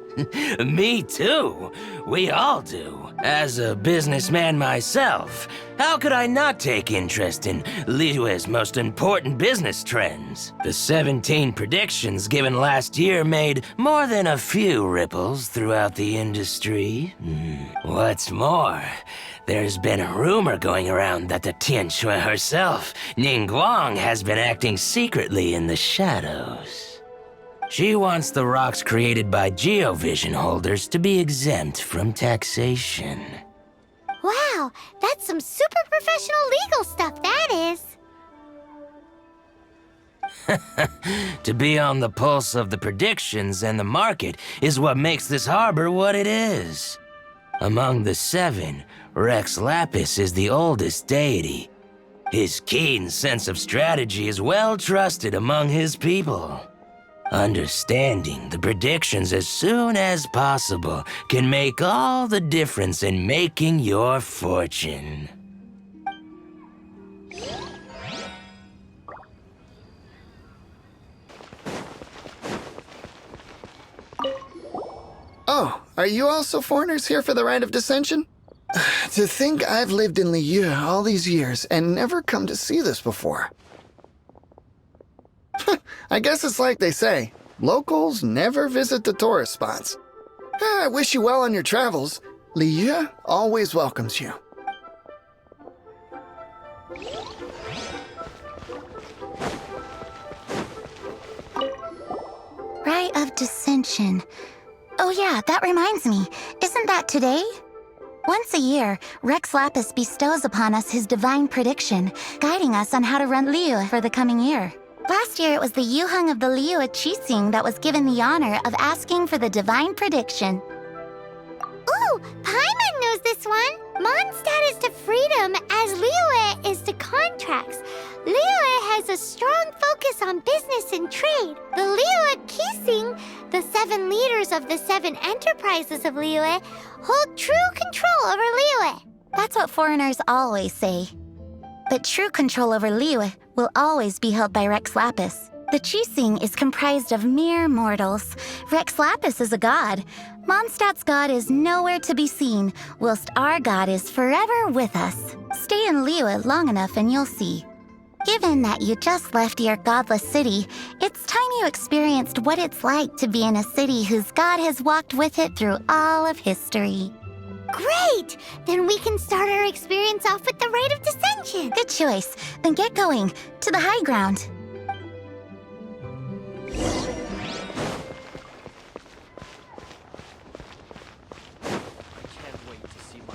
[SPEAKER 15] Me too. We all do. As a businessman myself, how could I not take interest in Liyue's most important business trends? The 17 predictions given last year made more than a few ripples throughout the industry. What's more, there's been a rumor going around that the Tianshui herself, Ningguang, has been acting secretly in the shadows. She wants the rocks created by Geovision holders to be exempt from taxation.
[SPEAKER 4] Wow, that's some super professional legal stuff, that is.
[SPEAKER 15] To be on the pulse of the predictions and the market is what makes this harbor what it is. Among the 7, Rex Lapis is the oldest deity. His keen sense of strategy is well trusted among his people. Understanding the predictions as soon as possible can make all the difference in making your fortune.
[SPEAKER 16] Oh, are you also foreigners here for the Rite of Dissension? To think I've lived in Liyue all these years and never come to see this before. I guess it's like they say, locals never visit the tourist spots. I wish you well on your travels. Liyue always welcomes you.
[SPEAKER 3] Rite of Dissension. Oh yeah, that reminds me. Isn't that today? Once a year, Rex Lapis bestows upon us his divine prediction, guiding us on how to run Liyue for the coming year. Last year, it was the Yuheng of the Liyue Qixing that was given the honor of asking for the divine prediction.
[SPEAKER 4] Ooh, Paimon knows this one. Mondstadt is to freedom as Liyue is to contracts. Liyue has a strong focus on business and trade. The Liyue Qixing, the 7 leaders of the 7 enterprises of Liyue, hold true control over Liyue.
[SPEAKER 3] That's what foreigners always say. But true control over Liyue will always be held by Rex Lapis. The Qixing is comprised of mere mortals. Rex Lapis is a god. Mondstadt's god is nowhere to be seen, whilst our god is forever with us. Stay in Liyue long enough and you'll see. Given that you just left your godless city, it's time you experienced what it's like to be in a city whose god has walked with it through all of history.
[SPEAKER 4] Great! Then we can start our experience off with the Rite of Dissension.
[SPEAKER 3] Good choice. Then get going. To the high ground.
[SPEAKER 9] Can't wait to see my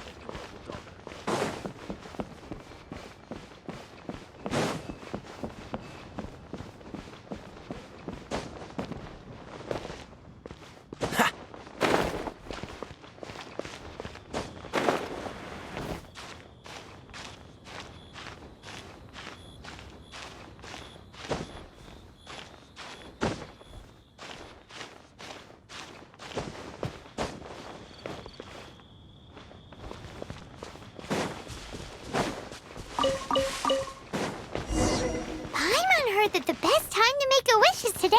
[SPEAKER 4] today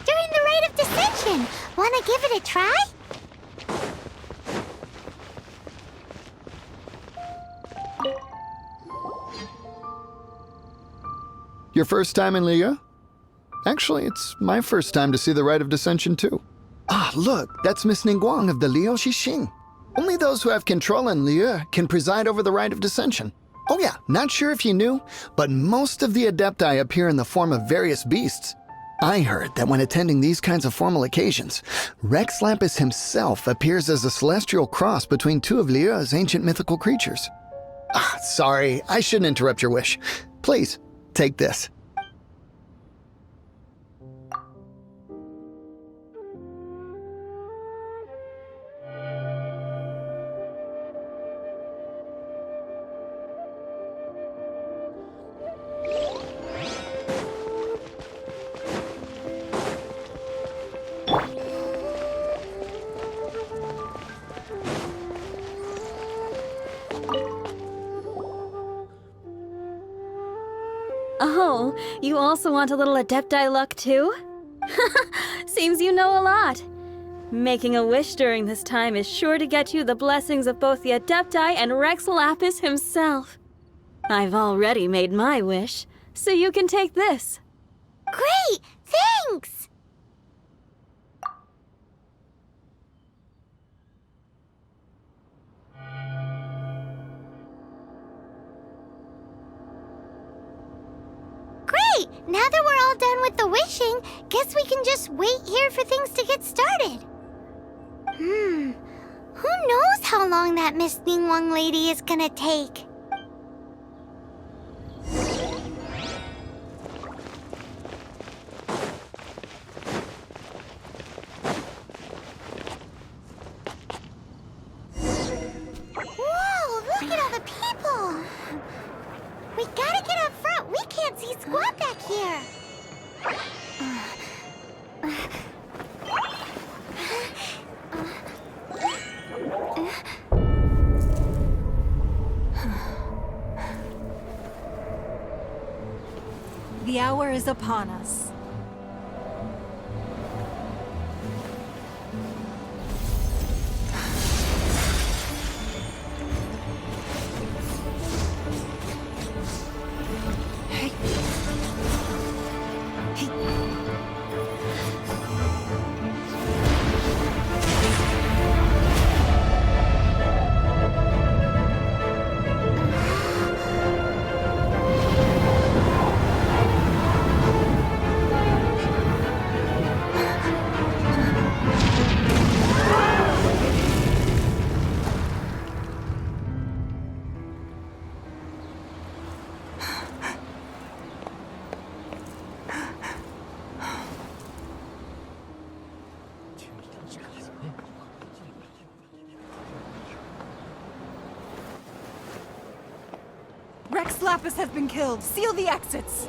[SPEAKER 4] during the Rite of Dissension. Wanna give it a try?
[SPEAKER 16] Your first time in Liyue? Actually, it's my first time to see the Rite of Dissension too. Ah, look, that's Miss Ningguang of the Liu Xixing. Only those who have control in Liyue can preside over the Rite of Dissension. Oh yeah, not sure if you knew, but most of the Adepti appear in the form of various beasts. I heard that when attending these kinds of formal occasions, Rex Lapis himself appears as a celestial cross between two of Liyue's ancient mythical creatures. Ah, sorry, I shouldn't interrupt your wish. Please, take this.
[SPEAKER 12] Oh, you also want a little Adepti luck too? Seems you know a lot. Making a wish during this time is sure to get you the blessings of both the Adepti and Rex Lapis himself. I've already made my wish, so you can take this.
[SPEAKER 4] Great! Thanks! Great! Now that we're all done with the wishing, guess we can just wait here for things to get started. Who knows how long that Miss Ningguang lady is gonna take? Whoa, look at all the people! We gotta get up front. We can't see squat back here.
[SPEAKER 17] The hour is upon us. Rex Lapis has been killed. Seal the exits.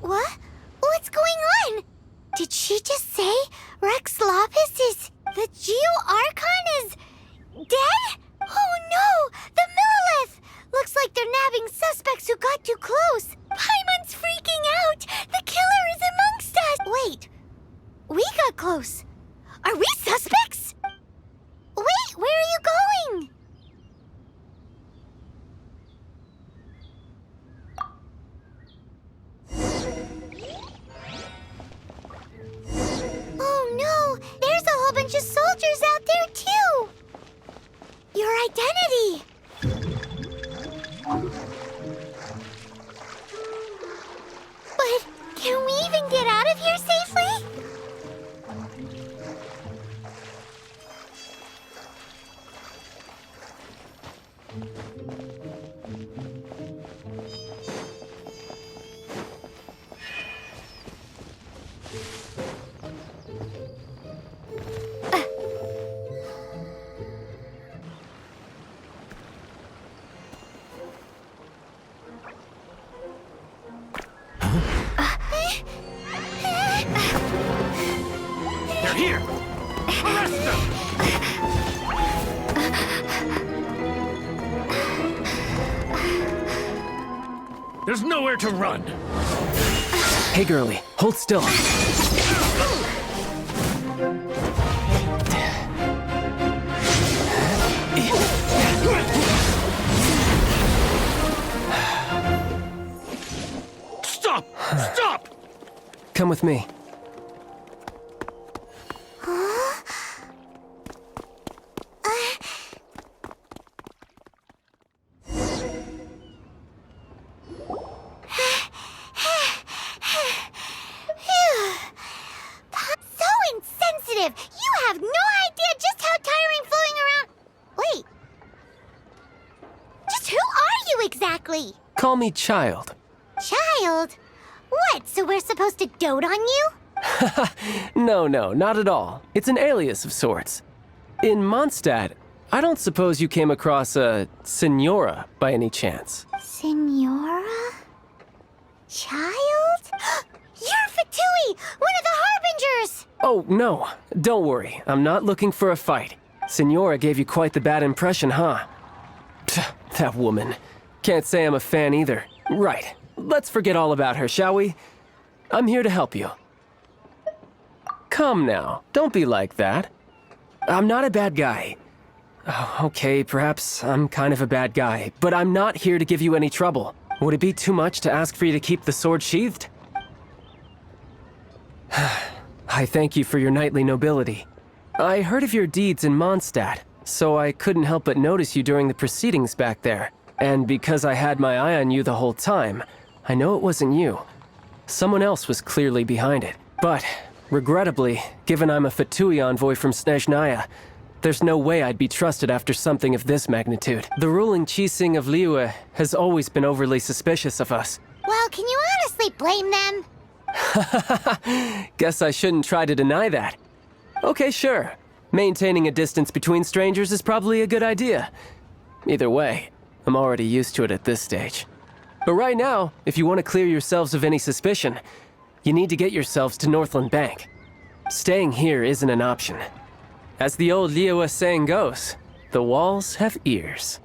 [SPEAKER 4] What? What's going on? Did she just say Rex Lapis is... the Geo-Archon is... dead? Oh no! The Millilith! Looks like they're nabbing suspects who got too close. Paimon's freaking out! The killer is amongst us! Wait. We got close. Are we suspects? Wait, where are you going? Oh no! There's a whole bunch of soldiers out there too! Your identity! But can we even get out of here safely?
[SPEAKER 7] They're here! Arrest them! There's nowhere to run.
[SPEAKER 9] Hey, girlie, hold still.
[SPEAKER 7] Stop! Stop!
[SPEAKER 9] Come with me.
[SPEAKER 4] So insensitive! You have no idea just how tiring floating around. Wait. Just who are you exactly?
[SPEAKER 9] Call me Child.
[SPEAKER 4] Child? What, so we're supposed to dote on you?
[SPEAKER 9] No, not at all. It's an alias of sorts. In Mondstadt, I don't suppose you came across a Senora by any chance.
[SPEAKER 4] Senora? Child? You're Fatui, one of the Harbingers!
[SPEAKER 9] Oh, no. Don't worry. I'm not looking for a fight. Senora gave you quite the bad impression, huh? Pfft, that woman. Can't say I'm a fan either. Right. Let's forget all about her, shall we? I'm here to help you. Come now. Don't be like that. I'm not a bad guy. Oh, okay, perhaps I'm kind of a bad guy, but I'm not here to give you any trouble. Would it be too much to ask for you to keep the sword sheathed? I thank you for your knightly nobility. I heard of your deeds in Mondstadt, so I couldn't help but notice you during the proceedings back there. And because I had my eye on you the whole time, I know it wasn't you. Someone else was clearly behind it. But, regrettably, given I'm a Fatui envoy from Snezhnaya, there's no way I'd be trusted after something of this magnitude. The ruling Qixing of Liyue has always been overly suspicious of us.
[SPEAKER 4] Well, can you honestly blame them?
[SPEAKER 9] Guess I shouldn't try to deny that. Okay, sure. Maintaining a distance between strangers is probably a good idea. Either way, I'm already used to it at this stage. But right now, if you want to clear yourselves of any suspicion, you need to get yourselves to Northland Bank. Staying here isn't an option. As the old Liyue saying goes, the walls have ears.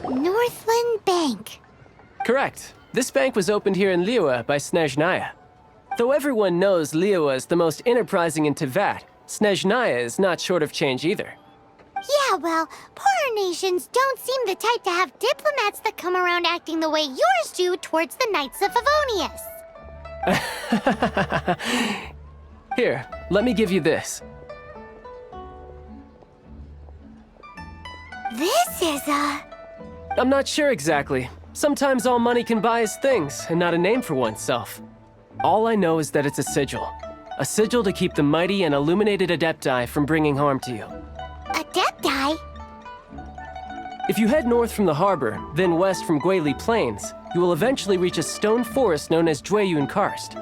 [SPEAKER 4] Northland Bank.
[SPEAKER 9] Correct. This bank was opened here in Liyue by Snezhnaya. Though everyone knows Liyue is the most enterprising in Teyvat, Snezhnaya is not short of change either.
[SPEAKER 4] Yeah, well, poorer nations don't seem the type to have diplomats that come around acting the way yours do towards the Knights of Favonius.
[SPEAKER 9] Here, let me give you this.
[SPEAKER 4] This is
[SPEAKER 9] I'm not sure exactly. Sometimes all money can buy is things, and not a name for oneself. All I know is that it's a sigil. A sigil to keep the mighty and illuminated Adepti from bringing harm to you.
[SPEAKER 4] Adepti?
[SPEAKER 9] If you head north from the harbor, then west from Guili Plains, you will eventually reach a stone forest known as Jueyun Karst.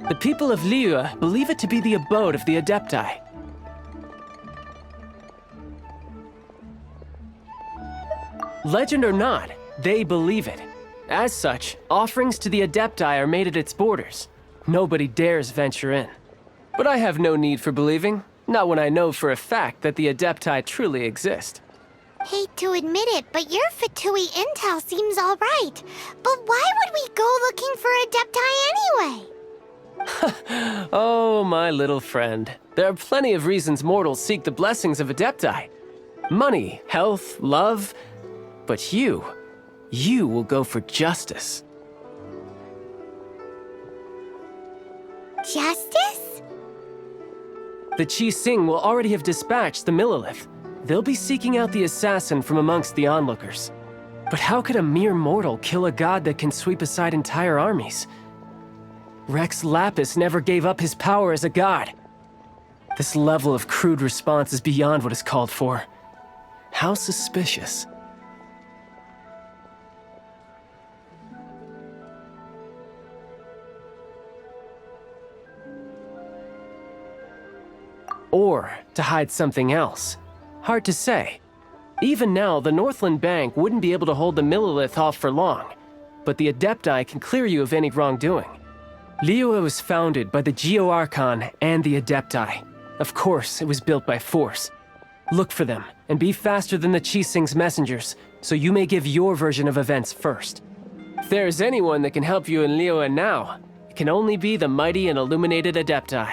[SPEAKER 9] The people of Liyue believe it to be the abode of the Adepti. Legend or not, they believe it. As such, offerings to the Adepti are made at its borders. Nobody dares venture in. But I have no need for believing, not when I know for a fact that the Adepti truly exist.
[SPEAKER 4] Hate to admit it, but your Fatui intel seems all right. But why would we go looking for Adepti anyway?
[SPEAKER 9] Oh, my little friend. There are plenty of reasons mortals seek the blessings of Adepti. Money, health, love. But you will go for justice.
[SPEAKER 4] Justice?
[SPEAKER 9] The Qixing will already have dispatched the Millelith. They'll be seeking out the assassin from amongst the onlookers. But how could a mere mortal kill a god that can sweep aside entire armies? Rex Lapis never gave up his power as a god.
[SPEAKER 18] This level of crude response is beyond what is called for. How suspicious. Or to hide something else. Hard to say. Even now, the Northland Bank wouldn't be able to hold the Millilith off for long, but the Adepti can clear you of any wrongdoing. Liyue was founded by the Geo-Archon and the Adepti. Of course, it was built by force. Look for them, and be faster than the Qixing's messengers, so you may give your version of events first. If there is anyone that can help you in Liyue now, it can only be the mighty and illuminated Adepti.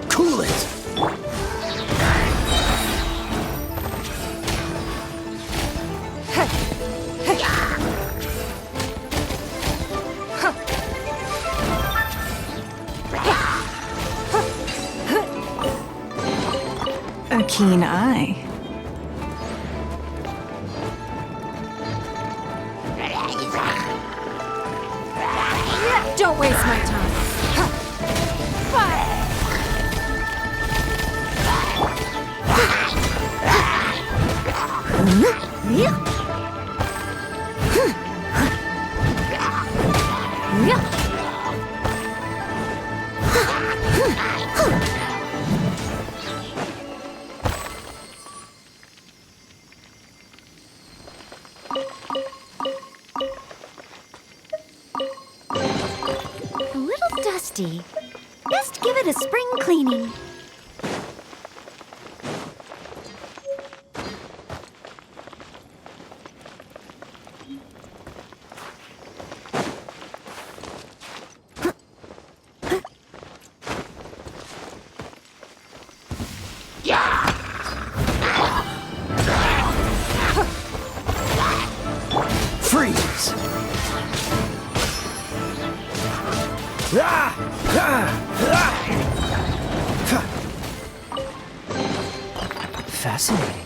[SPEAKER 10] Cool it!
[SPEAKER 17] A keen eye. Don't waste my time.
[SPEAKER 1] A little dusty. Best give it a spring cleaning.
[SPEAKER 10] Freeze!
[SPEAKER 18] Fascinating.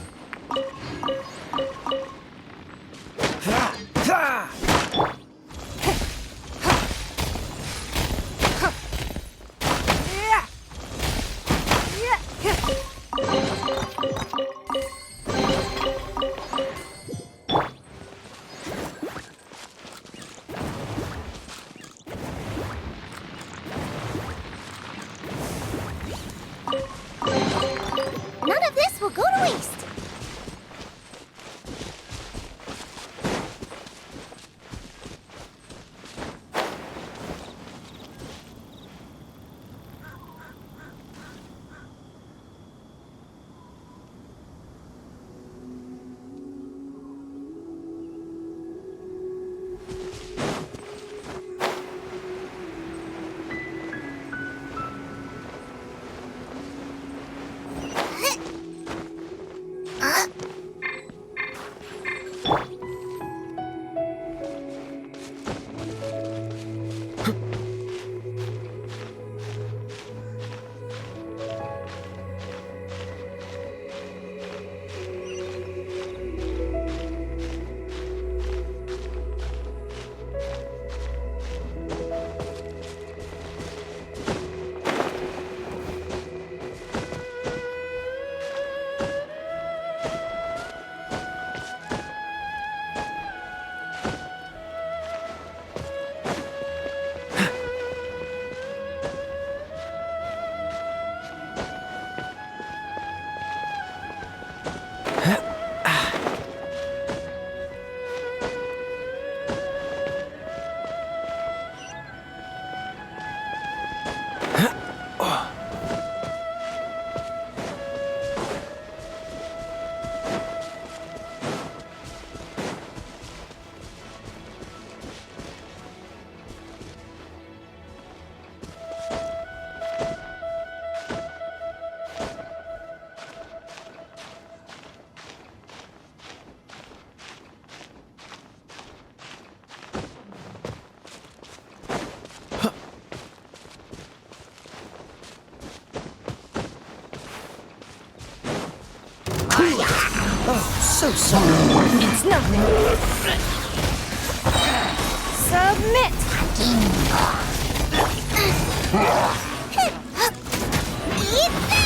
[SPEAKER 4] None of this will go to waste.
[SPEAKER 12] So sorry. It's nothing.
[SPEAKER 17] Submit!
[SPEAKER 4] Eat that!